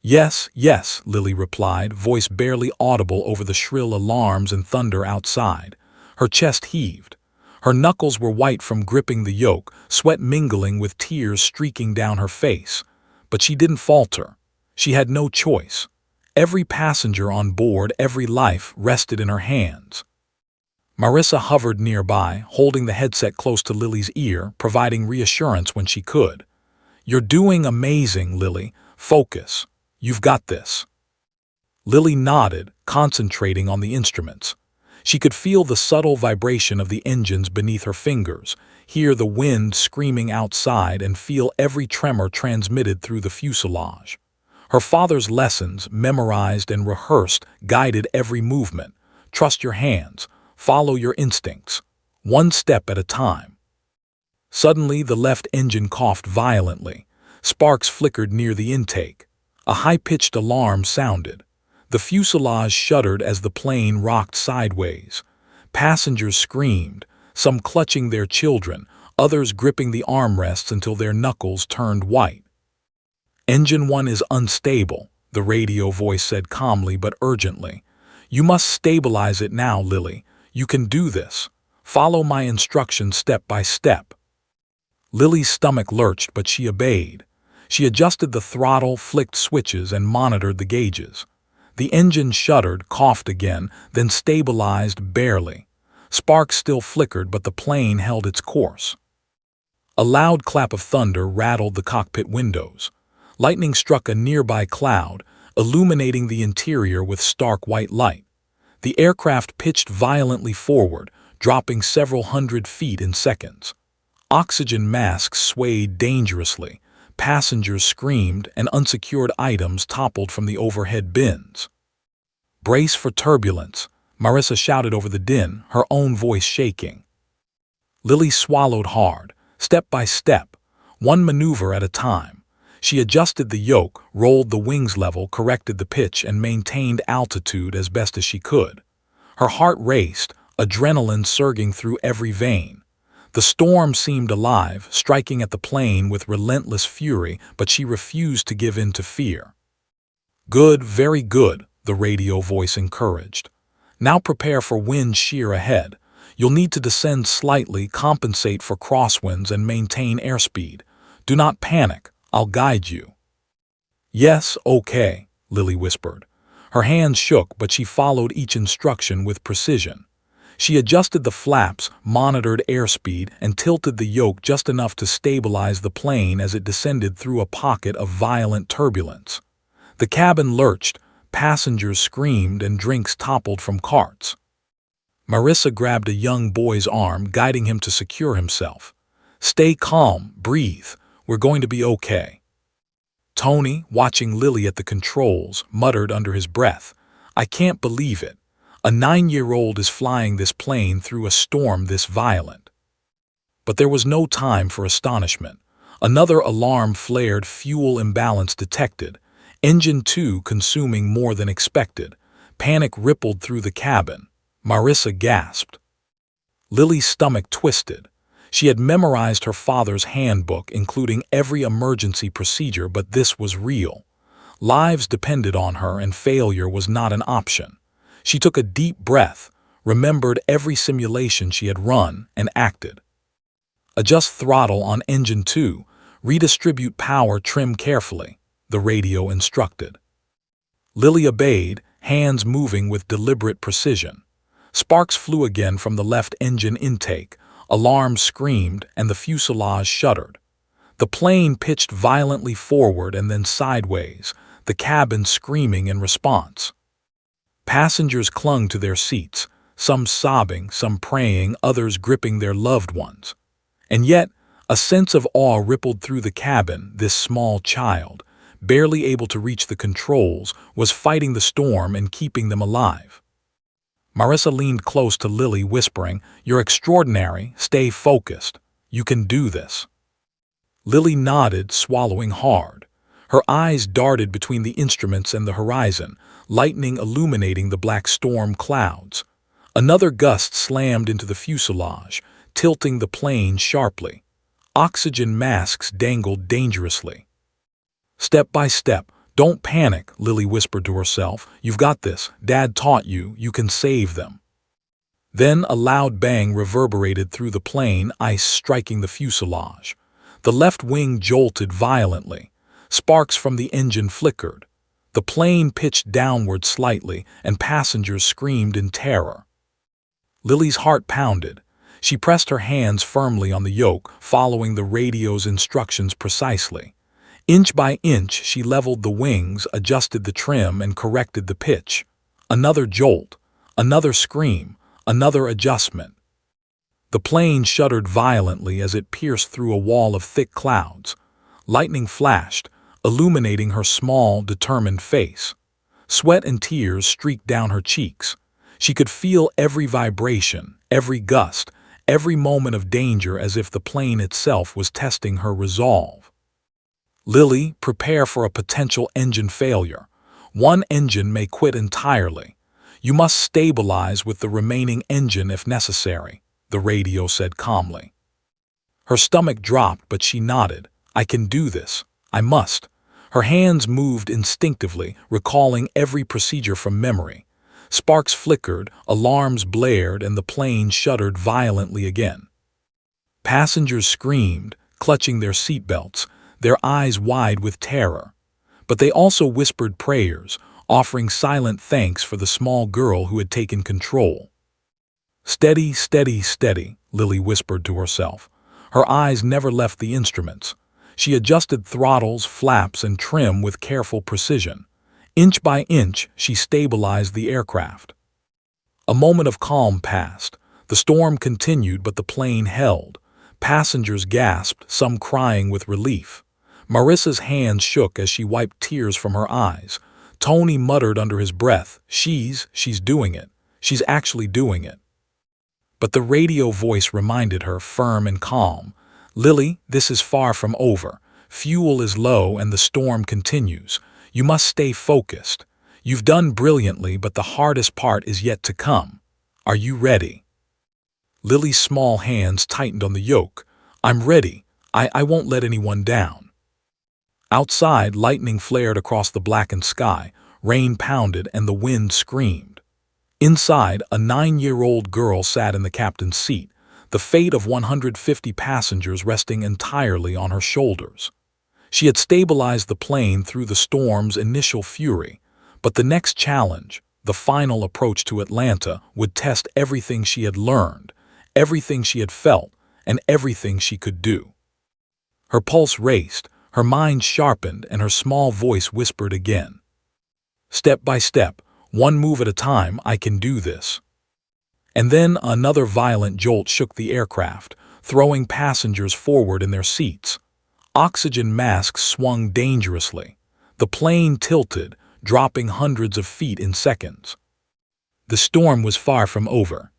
"Yes, yes," Lily replied, voice barely audible over the shrill alarms and thunder outside. Her chest heaved. Her knuckles were white from gripping the yoke, sweat mingling with tears streaking down her face. But she didn't falter. She had no choice. Every passenger on board, every life, rested in her hands. Marissa hovered nearby, holding the headset close to Lily's ear, providing reassurance when she could. "You're doing amazing, Lily. Focus. You've got this." Lily nodded, concentrating on the instruments. She could feel the subtle vibration of the engines beneath her fingers, hear the wind screaming outside, and feel every tremor transmitted through the fuselage. Her father's lessons, memorized and rehearsed, guided every movement. Trust your hands. Follow your instincts. One step at a time. Suddenly, the left engine coughed violently. Sparks flickered near the intake. A high-pitched alarm sounded. The fuselage shuddered as the plane rocked sideways. Passengers screamed, some clutching their children, others gripping the armrests until their knuckles turned white. "Engine 1 is unstable," the radio voice said calmly but urgently. "You must stabilize it now, Lily. You can do this. Follow my instructions step by step." Lily's stomach lurched, but she obeyed. She adjusted the throttle, flicked switches, and monitored the gauges. The engine shuddered, coughed again, then stabilized barely. Sparks still flickered, but the plane held its course. A loud clap of thunder rattled the cockpit windows. Lightning struck a nearby cloud, illuminating the interior with stark white light. The aircraft pitched violently forward, dropping several hundred feet in seconds. Oxygen masks swayed dangerously. Passengers screamed, and unsecured items toppled from the overhead bins. "Brace for turbulence," Marissa shouted over the din, her own voice shaking. Lily swallowed hard, step by step, one maneuver at a time. She adjusted the yoke, rolled the wings level, corrected the pitch, and maintained altitude as best as she could. Her heart raced, adrenaline surging through every vein. The storm seemed alive, striking at the plane with relentless fury, but she refused to give in to fear. "Good, very good," the radio voice encouraged. "Now prepare for wind shear ahead. You'll need to descend slightly, compensate for crosswinds, and maintain airspeed. Do not panic. I'll guide you." "Yes, okay," Lily whispered. Her hands shook, but she followed each instruction with precision. She adjusted the flaps, monitored airspeed, and tilted the yoke just enough to stabilize the plane as it descended through a pocket of violent turbulence. The cabin lurched, passengers screamed, and drinks toppled from carts. Marissa grabbed a young boy's arm, guiding him to secure himself. "Stay calm, breathe. We're going to be okay." Tony, watching Lily at the controls, muttered under his breath, "I can't believe it. A 9-year-old is flying this plane through a storm this violent." But there was no time for astonishment. Another alarm flared, fuel imbalance detected. Engine 2 consuming more than expected. Panic rippled through the cabin. Marissa gasped. Lily's stomach twisted. She had memorized her father's handbook, including every emergency procedure, but this was real. Lives depended on her, and failure was not an option. She took a deep breath, remembered every simulation she had run, and acted. "Adjust throttle on engine 2, redistribute power, trim carefully," the radio instructed. Lily obeyed, hands moving with deliberate precision. Sparks flew again from the left engine intake, alarms screamed, and the fuselage shuddered. The plane pitched violently forward and then sideways, the cabin screaming in response. Passengers clung to their seats, some sobbing, some praying, others gripping their loved ones. And yet, a sense of awe rippled through the cabin. This small child, barely able to reach the controls, was fighting the storm and keeping them alive. Marissa leaned close to Lily, whispering, "You're extraordinary. Stay focused. You can do this." Lily nodded, swallowing hard. Her eyes darted between the instruments and the horizon, lightning illuminating the black storm clouds. Another gust slammed into the fuselage, tilting the plane sharply. Oxygen masks dangled dangerously. "Step by step. Don't panic," Lily whispered to herself. "You've got this. Dad taught you. You can save them." Then a loud bang reverberated through the plane, ice striking the fuselage. The left wing jolted violently. Sparks from the engine flickered. The plane pitched downward slightly, and passengers screamed in terror. Lily's heart pounded. She pressed her hands firmly on the yoke, following the radio's instructions precisely. Inch by inch, she leveled the wings, adjusted the trim, and corrected the pitch. Another jolt, another scream, Another adjustment. The plane shuddered violently as it pierced through a wall of thick clouds. Lightning flashed, illuminating her small, determined face. Sweat and tears streaked down her cheeks. She could feel every vibration, every gust, every moment of danger, as if the plane itself was testing her resolve. Lily, prepare for a potential engine failure. One engine may quit entirely. You must stabilize with the remaining engine if necessary, the radio said calmly. Her stomach dropped, but she nodded. I can do this. I must. Her hands moved instinctively, recalling every procedure from memory. Sparks flickered, alarms blared, and the plane shuddered violently again. Passengers screamed, clutching their seatbelts, their eyes wide with terror. But they also whispered prayers, offering silent thanks for the small girl who had taken control. Steady, steady, steady, Lily whispered to herself. Her eyes never left the instruments. She adjusted throttles, flaps, and trim with careful precision. Inch by inch, she stabilized the aircraft. A moment of calm passed. The storm continued, but the plane held. Passengers gasped, some crying with relief. Marissa's hands shook as she wiped tears from her eyes. Tony muttered under his breath, She's doing it. She's actually doing it. But the radio voice reminded her, firm and calm, Lily, this is far from over. Fuel is low and the storm continues. You must stay focused. You've done brilliantly, but the hardest part is yet to come. Are you ready? Lily's small hands tightened on the yoke. I'm ready. I won't let anyone down. Outside, lightning flared across the blackened sky, rain pounded, and the wind screamed. Inside, a 9-year-old girl sat in the captain's seat, the fate of 150 passengers resting entirely on her shoulders. She had stabilized the plane through the storm's initial fury, but the next challenge, the final approach to Atlanta, would test everything she had learned, everything she had felt, and everything she could do. Her pulse raced, her mind sharpened, and her small voice whispered again. Step by step, one move at a time, I can do this. And then another violent jolt shook the aircraft, throwing passengers forward in their seats. Oxygen masks swung dangerously. The plane tilted, dropping hundreds of feet in seconds. The storm was far from over.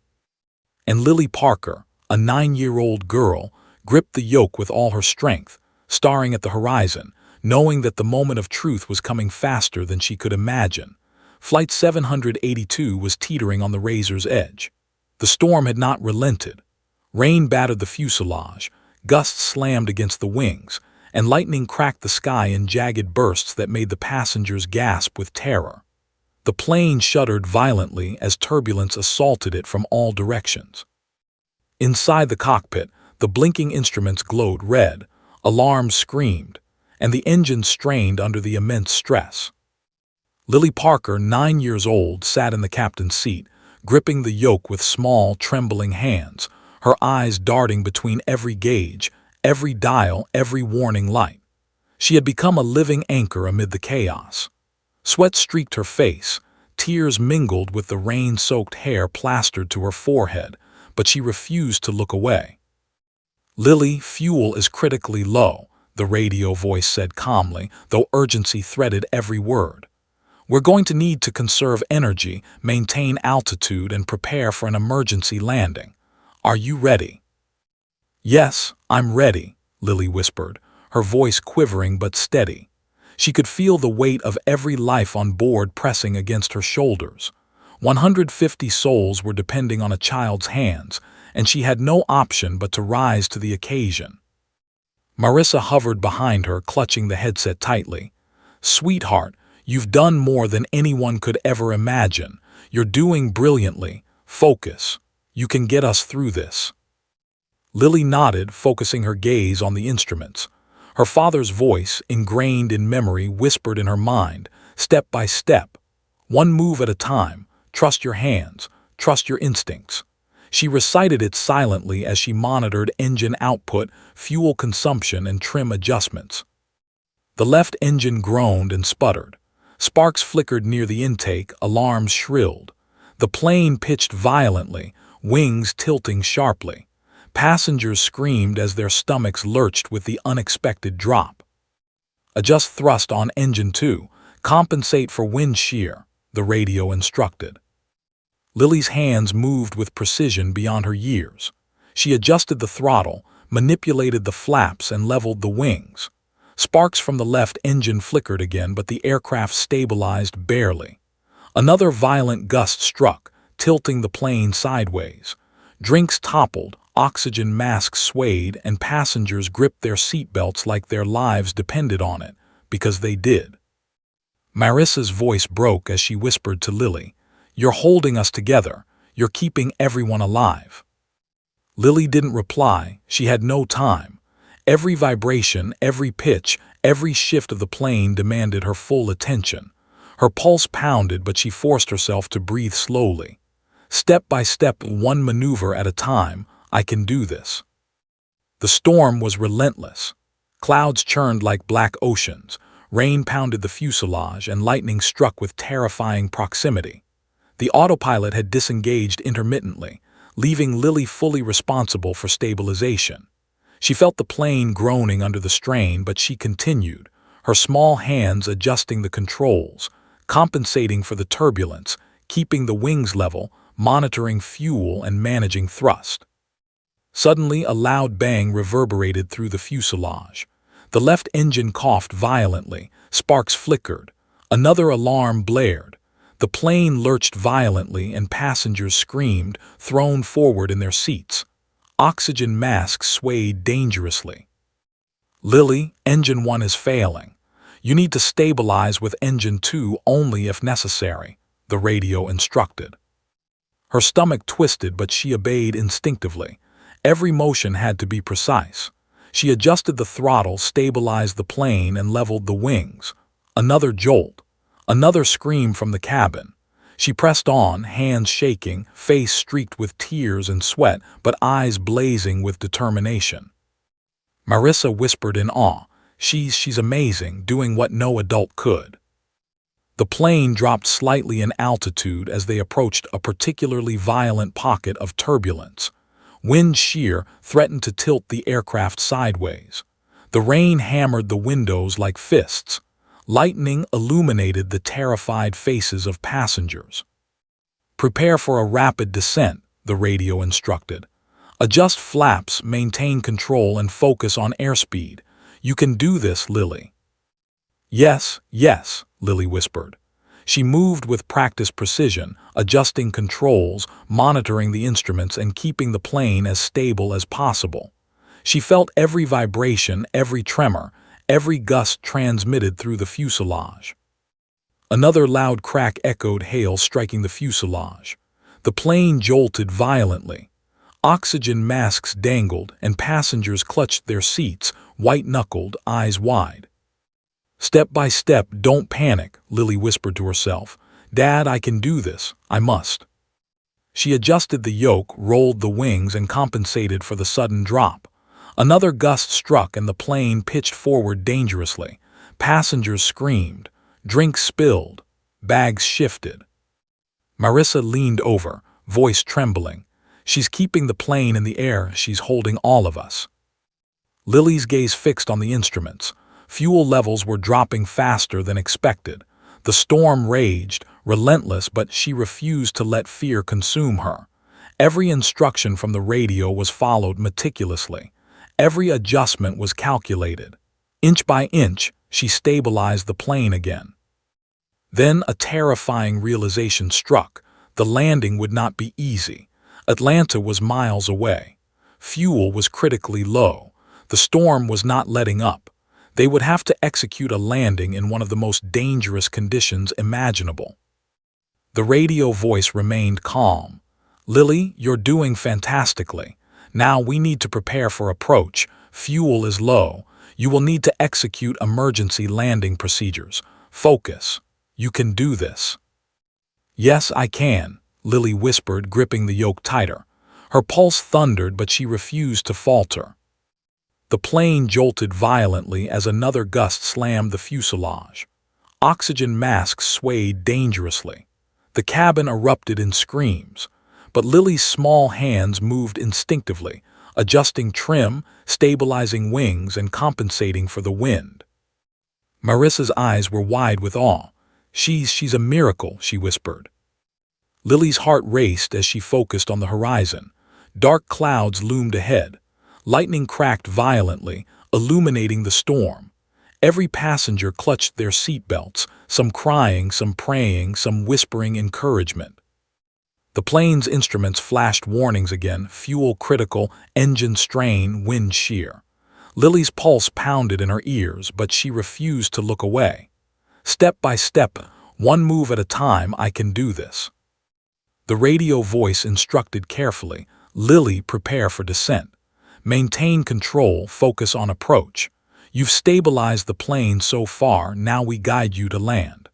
And Lily Parker, a 9-year-old girl, gripped the yoke with all her strength, staring at the horizon, knowing that the moment of truth was coming faster than she could imagine. Flight 782 was teetering on the razor's edge. The storm had not relented. Rain battered the fuselage, gusts slammed against the wings, and lightning cracked the sky in jagged bursts that made the passengers gasp with terror. The plane shuddered violently as turbulence assaulted it from all directions. Inside the cockpit, the blinking instruments glowed red, alarms screamed, and the engines strained under the immense stress. Lily Parker, 9 years old, sat in the captain's seat, gripping the yoke with small, trembling hands, her eyes darting between every gauge, every dial, every warning light. She had become a living anchor amid the chaos. Sweat streaked her face, tears mingled with the rain-soaked hair plastered to her forehead, but she refused to look away. Lily, fuel is critically low, the radio voice said calmly, though urgency threaded every word. We're going to need to conserve energy, maintain altitude, and prepare for an emergency landing. Are you ready? Yes, I'm ready, Lily whispered, her voice quivering but steady. She could feel the weight of every life on board pressing against her shoulders. 150 souls were depending on a child's hands, and she had no option but to rise to the occasion. Marissa hovered behind her, clutching the headset tightly. Sweetheart, you've done more than anyone could ever imagine. You're doing brilliantly. Focus. You can get us through this. Lily nodded, focusing her gaze on the instruments. Her father's voice, ingrained in memory, whispered in her mind, step by step. One move at a time. Trust your hands. Trust your instincts. She recited it silently as she monitored engine output, fuel consumption, and trim adjustments. The left engine groaned and sputtered. Sparks flickered near the intake, alarms shrilled. The plane pitched violently, wings tilting sharply. Passengers screamed as their stomachs lurched with the unexpected drop. "Adjust thrust on engine 2. Compensate for wind shear," the radio instructed. Lily's hands moved with precision beyond her years. She adjusted the throttle, manipulated the flaps, and leveled the wings. Sparks from the left engine flickered again, but the aircraft stabilized barely. Another violent gust struck, tilting the plane sideways. Drinks toppled, oxygen masks swayed, and passengers gripped their seatbelts like their lives depended on it, because they did. Marissa's voice broke as she whispered to Lily, "You're holding us together. You're keeping everyone alive." Lily didn't reply. She had no time. Every vibration, every pitch, every shift of the plane demanded her full attention. Her pulse pounded, but she forced herself to breathe slowly. Step by step, one maneuver at a time, "I can do this." The storm was relentless. Clouds churned like black oceans. Rain pounded the fuselage, and lightning struck with terrifying proximity. The autopilot had disengaged intermittently, leaving Lily fully responsible for stabilization. She felt the plane groaning under the strain, but she continued, her small hands adjusting the controls, compensating for the turbulence, keeping the wings level, monitoring fuel, and managing thrust. Suddenly, a loud bang reverberated through the fuselage. The left engine coughed violently, sparks flickered. Another alarm blared. The plane lurched violently, and passengers screamed, thrown forward in their seats. Oxygen masks swayed dangerously. "Lily, engine 1 is failing. You need to stabilize with engine 2 only if necessary," the radio instructed. Her stomach twisted, but she obeyed instinctively. Every motion had to be precise. She adjusted the throttle, stabilized the plane, and leveled the wings. Another jolt. Another scream from the cabin. She pressed on, hands shaking, face streaked with tears and sweat, but eyes blazing with determination. Marissa whispered in awe, She's amazing, doing what no adult could." The plane dropped slightly in altitude as they approached a particularly violent pocket of turbulence. Wind shear threatened to tilt the aircraft sideways. The rain hammered the windows like fists. Lightning illuminated the terrified faces of passengers. "Prepare for a rapid descent," the radio instructed. "Adjust flaps, maintain control, and focus on airspeed. You can do this, Lily." "Yes, yes," Lily whispered. She moved with practiced precision, adjusting controls, monitoring the instruments, and keeping the plane as stable as possible. She felt every vibration, every tremor, every gust transmitted through the fuselage. Another loud crack echoed, hail striking the fuselage. The plane jolted violently. Oxygen masks dangled, and passengers clutched their seats, white-knuckled, eyes wide. "Step by step, don't panic," Lily whispered to herself. "Dad, I can do this. I must." She adjusted the yoke, rolled the wings, and compensated for the sudden drop. Another gust struck, and the plane pitched forward dangerously. Passengers screamed. Drinks spilled. Bags shifted. Marissa leaned over, voice trembling. "She's keeping the plane in the air. She's holding all of us." Lily's gaze fixed on the instruments. Fuel levels were dropping faster than expected. The storm raged, relentless, but she refused to let fear consume her. Every instruction from the radio was followed meticulously. Every adjustment was calculated. Inch by inch, she stabilized the plane again. Then a terrifying realization struck. The landing would not be easy. Atlanta was miles away. Fuel was critically low. The storm was not letting up. They would have to execute a landing in one of the most dangerous conditions imaginable. The radio voice remained calm. "Lily, you're doing fantastically. Now we need to prepare for approach. Fuel is low. You will need to execute emergency landing procedures. Focus. You can do this." "Yes, I can," Lily whispered, gripping the yoke tighter. Her pulse thundered, but she refused to falter. The plane jolted violently as another gust slammed the fuselage. Oxygen masks swayed dangerously. The cabin erupted in screams, but Lily's small hands moved instinctively, adjusting trim, stabilizing wings, and compensating for the wind. Marissa's eyes were wide with awe. She's a miracle," she whispered. Lily's heart raced as she focused on the horizon. Dark clouds loomed ahead. Lightning cracked violently, illuminating the storm. Every passenger clutched their seatbelts, some crying, some praying, some whispering encouragement. The plane's instruments flashed warnings again: fuel critical, engine strain, wind shear. Lily's pulse pounded in her ears, but she refused to look away. "Step by step, one move at a time, I can do this." The radio voice instructed carefully. "Lily, prepare for descent. Maintain control, focus on approach. You've stabilized the plane so far, now we guide you to land."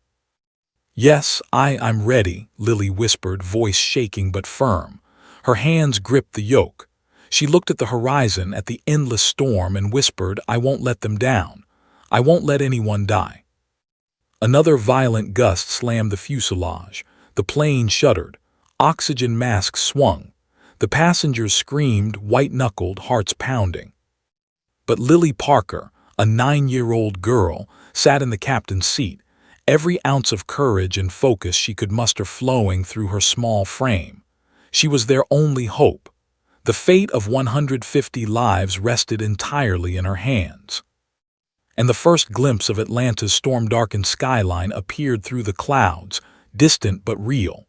"Yes, I'm ready," Lily whispered, voice shaking but firm. Her hands gripped the yoke. She looked at the horizon, at the endless storm, and whispered, "I won't let them down. I won't let anyone die." Another violent gust slammed the fuselage. The plane shuddered. Oxygen masks swung. The passengers screamed, white-knuckled, hearts pounding. But Lily Parker, a 9-year-old girl, sat in the captain's seat, every ounce of courage and focus she could muster flowing through her small frame. She was their only hope. The fate of 150 lives rested entirely in her hands. And the first glimpse of Atlanta's storm-darkened skyline appeared through the clouds, distant but real.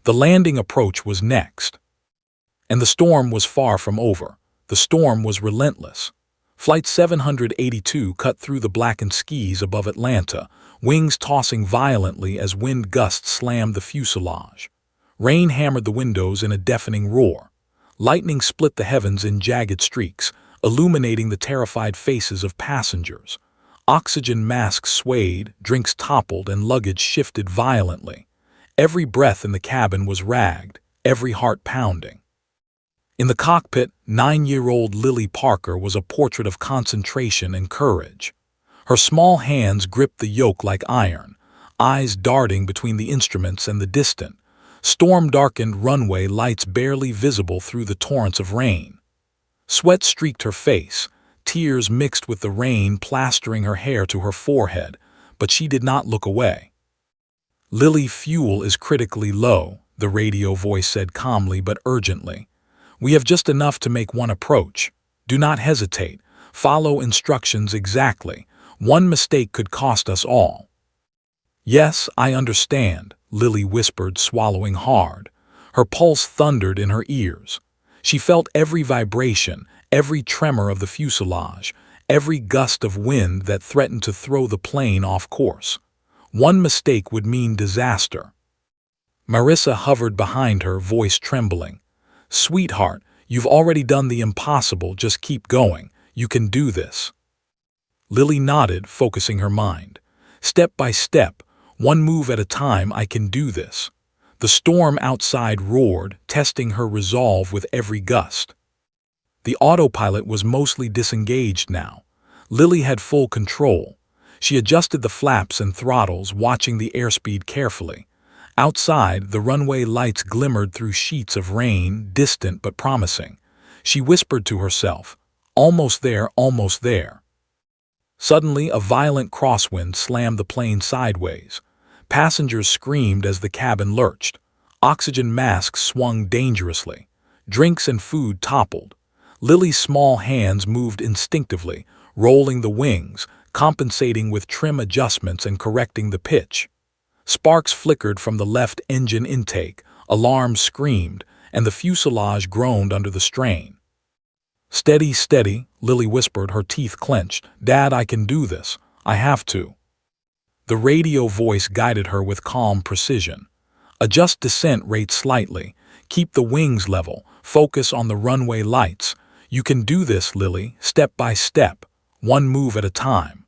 The landing approach was next. And the storm was far from over. The storm was relentless. Flight 782 cut through the blackened skies above Atlanta, wings tossing violently as wind gusts slammed the fuselage. Rain hammered the windows in a deafening roar. Lightning split the heavens in jagged streaks, illuminating the terrified faces of passengers. Oxygen masks swayed, drinks toppled, and luggage shifted violently. Every breath in the cabin was ragged, every heart pounding. In the cockpit, 9-year-old Lily Parker was a portrait of concentration and courage. Her small hands gripped the yoke like iron, eyes darting between the instruments and the distant, storm-darkened runway lights barely visible through the torrents of rain. Sweat streaked her face, tears mixed with the rain plastering her hair to her forehead, but she did not look away. "Lily, fuel is critically low," the radio voice said calmly but urgently. "We have just enough to make one approach. Do not hesitate. Follow instructions exactly. One mistake could cost us all." "Yes, I understand," Lily whispered, swallowing hard. Her pulse thundered in her ears. She felt every vibration, every tremor of the fuselage, every gust of wind that threatened to throw the plane off course. One mistake would mean disaster. Marissa hovered behind her, voice trembling. "Sweetheart, you've already done the impossible, just keep going. You can do this." Lily nodded, focusing her mind. "Step by step, one move at a time, I can do this." The storm outside roared, testing her resolve with every gust. The autopilot was mostly disengaged now. Lily had full control. She adjusted the flaps and throttles, watching the airspeed carefully. Outside, the runway lights glimmered through sheets of rain, distant but promising. She whispered to herself, "Almost there, almost there." Suddenly, a violent crosswind slammed the plane sideways. Passengers screamed as the cabin lurched. Oxygen masks swung dangerously. Drinks and food toppled. Lily's small hands moved instinctively, rolling the wings, compensating with trim adjustments and correcting the pitch. Sparks flickered from the left engine intake, alarms screamed, and the fuselage groaned under the strain. "Steady, steady," Lily whispered, her teeth clenched. "Dad, I can do this. I have to." The radio voice guided her with calm precision. "Adjust descent rate slightly. Keep the wings level. Focus on the runway lights. You can do this, Lily, step by step, one move at a time."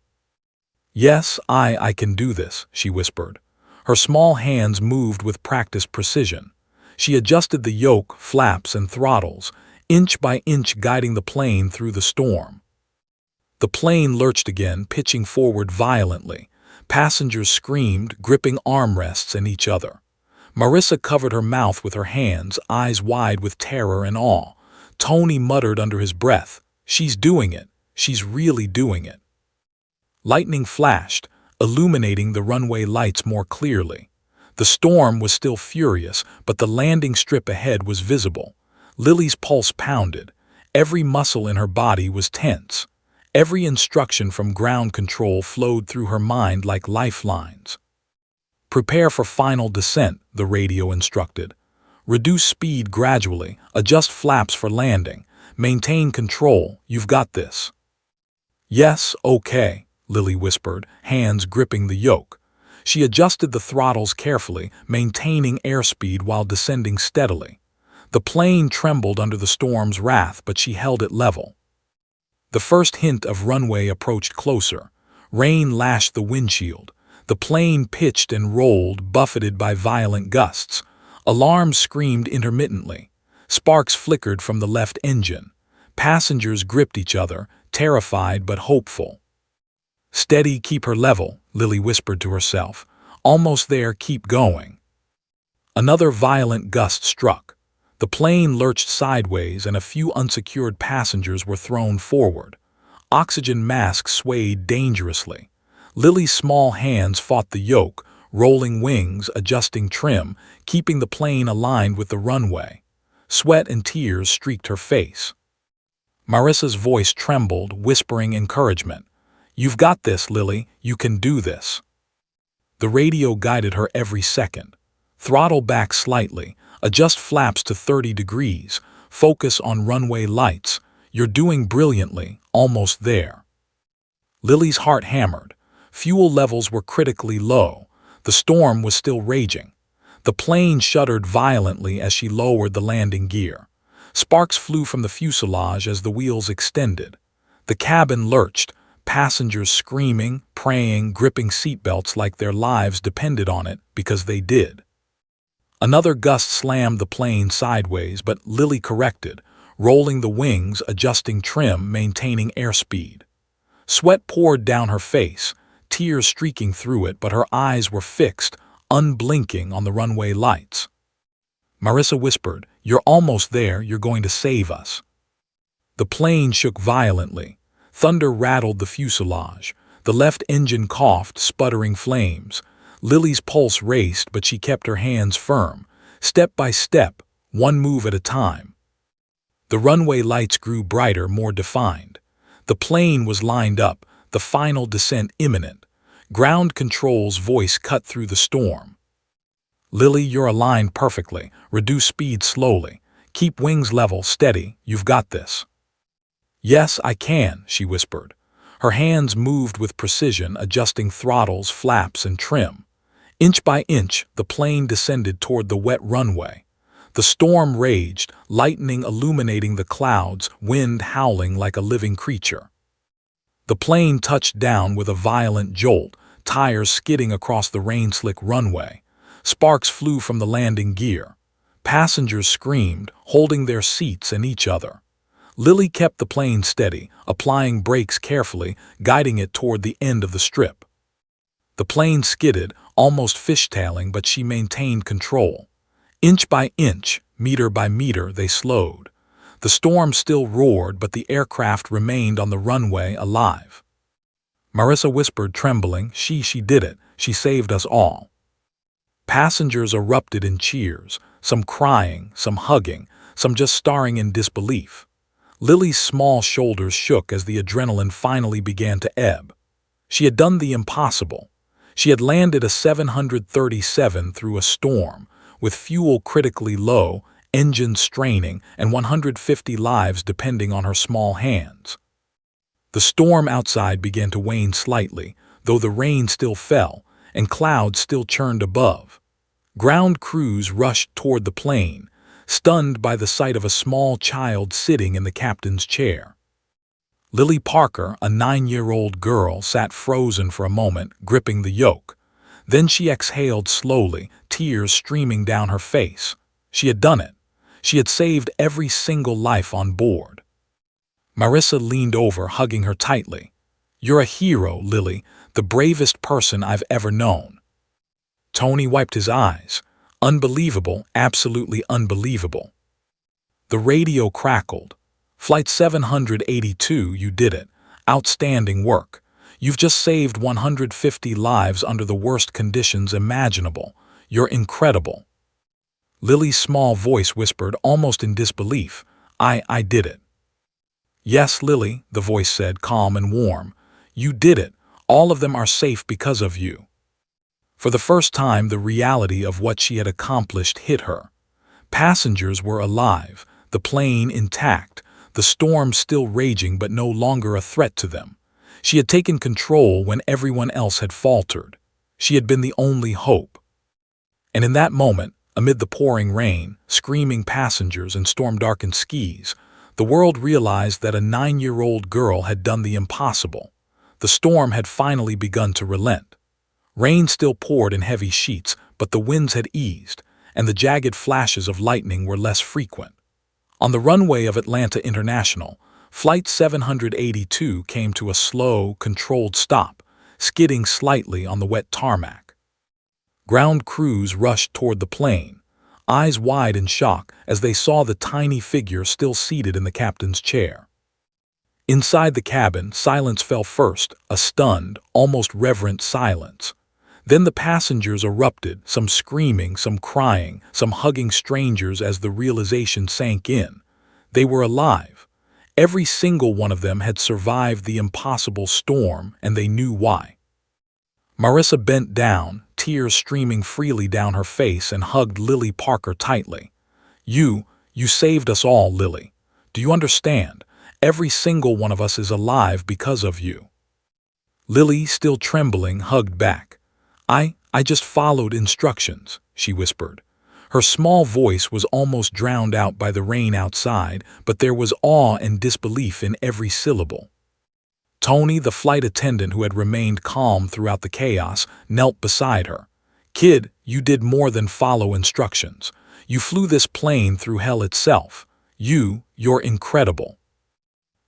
"Yes, I can do this," she whispered. Her small hands moved with practiced precision. She adjusted the yoke, flaps, and throttles, inch by inch guiding the plane through the storm. The plane lurched again, pitching forward violently. Passengers screamed, gripping armrests and each other. Marissa covered her mouth with her hands, eyes wide with terror and awe. Tony muttered under his breath, "She's doing it. She's really doing it." Lightning flashed, illuminating the runway lights more clearly. The storm was still furious, but the landing strip ahead was visible. Lily's pulse pounded. Every muscle in her body was tense. Every instruction from ground control flowed through her mind like lifelines. "Prepare for final descent," the radio instructed. "Reduce speed gradually, adjust flaps for landing, maintain control, you've got this." "Yes, okay," Lily whispered, hands gripping the yoke. She adjusted the throttles carefully, maintaining airspeed while descending steadily. The plane trembled under the storm's wrath, but she held it level. The first hint of runway approached closer. Rain lashed the windshield. The plane pitched and rolled, buffeted by violent gusts. Alarms screamed intermittently. Sparks flickered from the left engine. Passengers gripped each other, terrified but hopeful. "Steady, keep her level," Lily whispered to herself. "Almost there, keep going." Another violent gust struck. The plane lurched sideways and a few unsecured passengers were thrown forward. Oxygen masks swayed dangerously. Lily's small hands fought the yoke, rolling wings, adjusting trim, keeping the plane aligned with the runway. Sweat and tears streaked her face. Marissa's voice trembled, whispering encouragement. "You've got this, Lily. You can do this." The radio guided her every second. "Throttle back slightly. Adjust flaps to 30 degrees. Focus on runway lights. You're doing brilliantly, almost there." Lily's heart hammered. Fuel levels were critically low. The storm was still raging. The plane shuddered violently as she lowered the landing gear. Sparks flew from the fuselage as the wheels extended. The cabin lurched, passengers screaming, praying, gripping seatbelts like their lives depended on it, because they did. Another gust slammed the plane sideways, but Lily corrected, rolling the wings, adjusting trim, maintaining airspeed. Sweat poured down her face, tears streaking through it, but her eyes were fixed, unblinking on the runway lights. Marissa whispered, "You're almost there, you're going to save us." The plane shook violently. Thunder rattled the fuselage. The left engine coughed, sputtering flames. Lily's pulse raced, but she kept her hands firm. Step by step, one move at a time. The runway lights grew brighter, more defined. The plane was lined up, the final descent imminent. Ground control's voice cut through the storm. "Lily, you're aligned perfectly. Reduce speed slowly. Keep wings level, steady. You've got this." "Yes, I can," she whispered. Her hands moved with precision, adjusting throttles, flaps, and trim. Inch by inch, the plane descended toward the wet runway. The storm raged, lightning illuminating the clouds, wind howling like a living creature. The plane touched down with a violent jolt, tires skidding across the rain-slick runway. Sparks flew from the landing gear. Passengers screamed, holding their seats and each other. Lily kept the plane steady, applying brakes carefully, guiding it toward the end of the strip. The plane skidded, almost fishtailing, but she maintained control. Inch by inch, meter by meter, they slowed. The storm still roared, but the aircraft remained on the runway, alive. Marissa whispered, trembling, She did it. She saved us all." Passengers erupted in cheers, some crying, some hugging, some just staring in disbelief. Lily's small shoulders shook as the adrenaline finally began to ebb. She had done the impossible. She had landed a 737 through a storm, with fuel critically low, engines straining, and 150 lives depending on her small hands. The storm outside began to wane slightly, though the rain still fell, and clouds still churned above. Ground crews rushed toward the plane, stunned by the sight of a small child sitting in the captain's chair. Lily Parker, a 9-year-old girl, sat frozen for a moment, gripping the yoke. Then she exhaled slowly, tears streaming down her face. She had done it. She had saved every single life on board. Marissa leaned over, hugging her tightly. "You're a hero, Lily, the bravest person I've ever known." Tony wiped his eyes. Unbelievable, absolutely unbelievable. The radio crackled. Flight 782, you did it. Outstanding work. You've just saved 150 lives under the worst conditions imaginable. You're incredible. Lily's small voice whispered, almost in disbelief, I did it. Yes, Lily, the voice said, calm and warm. You did it. All of them are safe because of you. For the first time, the reality of what she had accomplished hit her. Passengers were alive, the plane intact, the storm still raging but no longer a threat to them. She had taken control when everyone else had faltered. She had been the only hope. And in that moment, amid the pouring rain, screaming passengers and storm-darkened skies, the world realized that a 9-year-old girl had done the impossible. The storm had finally begun to relent. Rain still poured in heavy sheets, but the winds had eased, and the jagged flashes of lightning were less frequent. On the runway of Atlanta International, Flight 782 came to a slow, controlled stop, skidding slightly on the wet tarmac. Ground crews rushed toward the plane, eyes wide in shock as they saw the tiny figure still seated in the captain's chair. Inside the cabin, silence fell first, a stunned, almost reverent silence. Then the passengers erupted, some screaming, some crying, some hugging strangers as the realization sank in. They were alive. Every single one of them had survived the impossible storm, and they knew why. Marissa bent down, tears streaming freely down her face, and hugged Lily Parker tightly. You saved us all, Lily. Do you understand? Every single one of us is alive because of you. Lily, still trembling, hugged back. I just followed instructions, she whispered. Her small voice was almost drowned out by the rain outside, but there was awe and disbelief in every syllable. Tony, the flight attendant who had remained calm throughout the chaos, knelt beside her. Kid, you did more than follow instructions. You flew this plane through hell itself. You're incredible.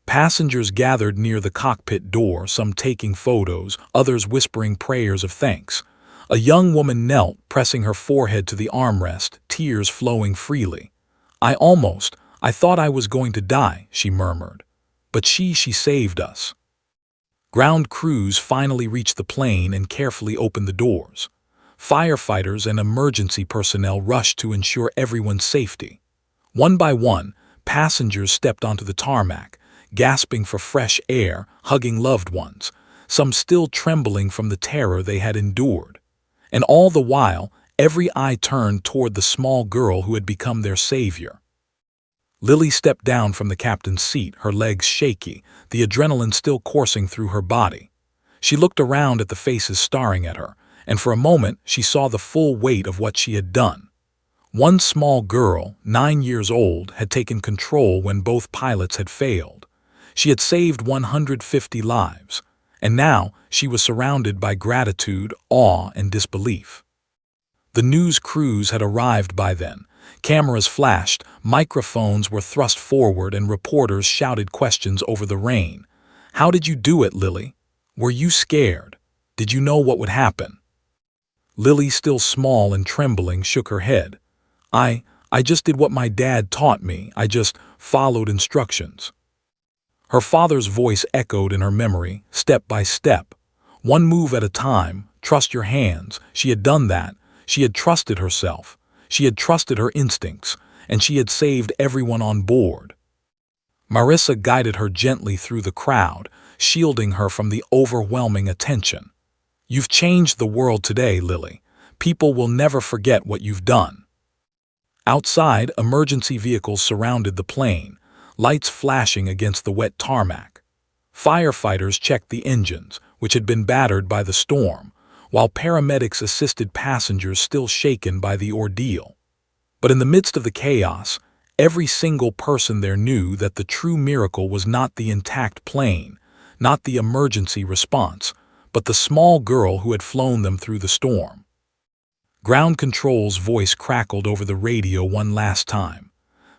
Passengers gathered near the cockpit door, some taking photos, others whispering prayers of thanks. A young woman knelt, pressing her forehead to the armrest, tears flowing freely. I thought I was going to die, she murmured. But she saved us. Ground crews finally reached the plane and carefully opened the doors. Firefighters and emergency personnel rushed to ensure everyone's safety. One by one, passengers stepped onto the tarmac, gasping for fresh air, hugging loved ones, some still trembling from the terror they had endured. And all the while, every eye turned toward the small girl who had become their savior. Lily stepped down from the captain's seat, her legs shaky, the adrenaline still coursing through her body. She looked around at the faces staring at her, and for a moment she saw the full weight of what she had done. One small girl, 9 years old, had taken control when both pilots had failed. She had saved 150 lives, and now she was surrounded by gratitude, awe, and disbelief. The news crews had arrived by then. Cameras flashed, microphones were thrust forward, and reporters shouted questions over the rain. How did you do it, Lily? Were you scared? Did you know what would happen? Lily, still small and trembling, shook her head. I just did what my dad taught me. I just followed instructions. Her father's voice echoed in her memory, step by step. One move at a time, trust your hands. She had done that. She had trusted herself. She had trusted her instincts, and she had saved everyone on board. Marissa guided her gently through the crowd, shielding her from the overwhelming attention. You've changed the world today, Lily. People will never forget what you've done. Outside, emergency vehicles surrounded the plane, lights flashing against the wet tarmac. Firefighters checked the engines, which had been battered by the storm, while paramedics assisted passengers still shaken by the ordeal. But in the midst of the chaos, every single person there knew that the true miracle was not the intact plane, not the emergency response, but the small girl who had flown them through the storm. Ground control's voice crackled over the radio one last time.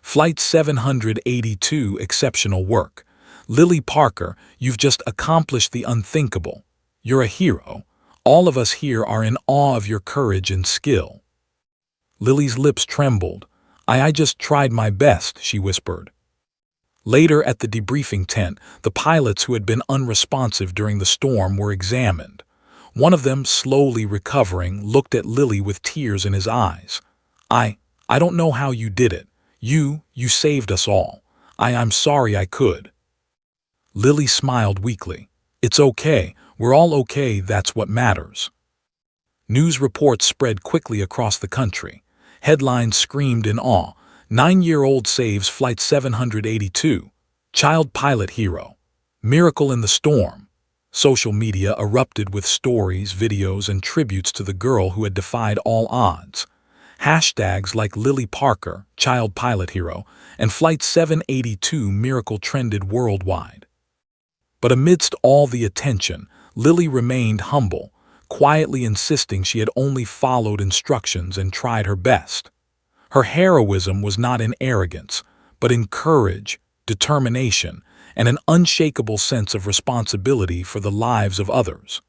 Flight 782, exceptional work. Lily Parker, you've just accomplished the unthinkable. You're a hero. All of us here are in awe of your courage and skill. Lily's lips trembled. I just tried my best," she whispered. Later at the debriefing tent, the pilots who had been unresponsive during the storm were examined. One of them, slowly recovering, looked at Lily with tears in his eyes. I don't know how you did it. You saved us all. I'm sorry I could." Lily smiled weakly. "It's okay. We're all okay, that's what matters." News reports spread quickly across the country. Headlines screamed in awe. 9-year-old saves Flight 782. Child pilot hero. Miracle in the storm. Social media erupted with stories, videos, and tributes to the girl who had defied all odds. Hashtags like Lily Parker, child pilot hero, and Flight 782 miracle trended worldwide. But amidst all the attention, Lily remained humble, quietly insisting she had only followed instructions and tried her best. Her heroism was not in arrogance, but in courage, determination, and an unshakable sense of responsibility for the lives of others.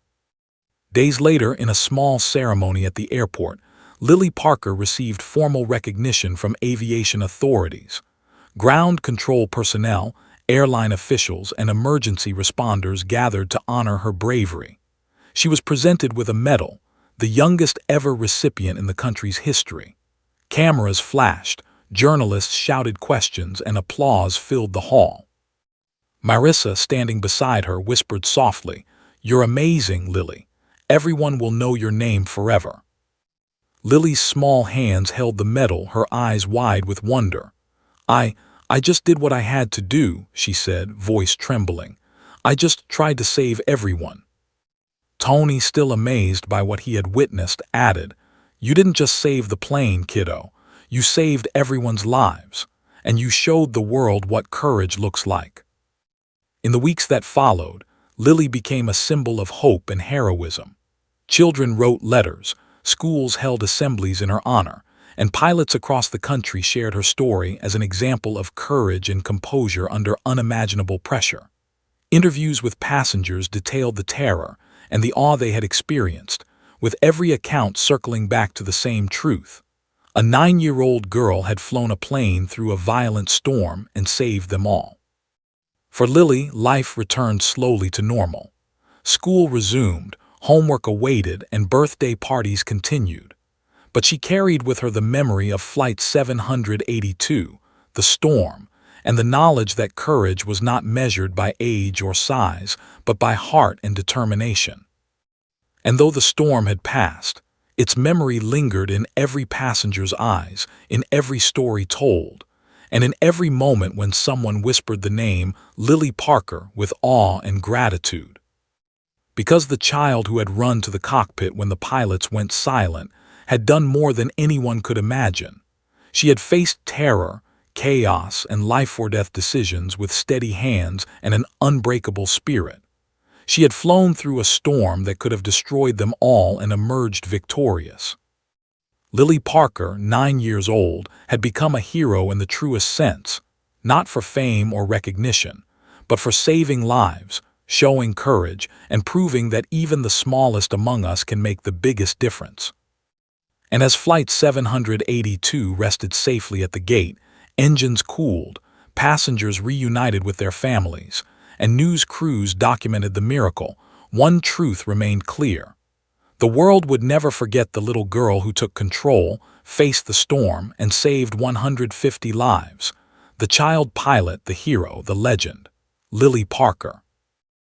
Days later, in a small ceremony at the airport, Lily Parker received formal recognition from aviation authorities. Ground control personnel, airline officials, and emergency responders gathered to honor her bravery. She was presented with a medal, the youngest ever recipient in the country's history. Cameras flashed, journalists shouted questions, and applause filled the hall. Marissa, standing beside her, whispered softly, "You're amazing, Lily. Everyone will know your name forever." Lily's small hands held the medal, her eyes wide with wonder. I just did what I had to do," she said, voice trembling. "I just tried to save everyone." Tony, still amazed by what he had witnessed, added, "You didn't just save the plane, kiddo. You saved everyone's lives, and you showed the world what courage looks like." In the weeks that followed, Lily became a symbol of hope and heroism. Children wrote letters, schools held assemblies in her honor, and pilots across the country shared her story as an example of courage and composure under unimaginable pressure. Interviews with passengers detailed the terror and the awe they had experienced, with every account circling back to the same truth. A 9-year-old girl had flown a plane through a violent storm and saved them all. For Lily, life returned slowly to normal. School resumed, homework awaited, and birthday parties continued. But she carried with her the memory of Flight 782, the storm, and the knowledge that courage was not measured by age or size, but by heart and determination. And though the storm had passed, its memory lingered in every passenger's eyes, in every story told, and in every moment when someone whispered the name Lily Parker with awe and gratitude. Because the child who had run to the cockpit when the pilots went silent had done more than anyone could imagine. She had faced terror, chaos, and life-or-death decisions with steady hands and an unbreakable spirit. She had flown through a storm that could have destroyed them all and emerged victorious. Lily Parker, 9 years old, had become a hero in the truest sense, not for fame or recognition, but for saving lives, showing courage, and proving that even the smallest among us can make the biggest difference. And as Flight 782 rested safely at the gate, engines cooled, passengers reunited with their families, and news crews documented the miracle, one truth remained clear. The world would never forget the little girl who took control, faced the storm, and saved 150 lives. The child pilot, the hero, the legend, Lily Parker.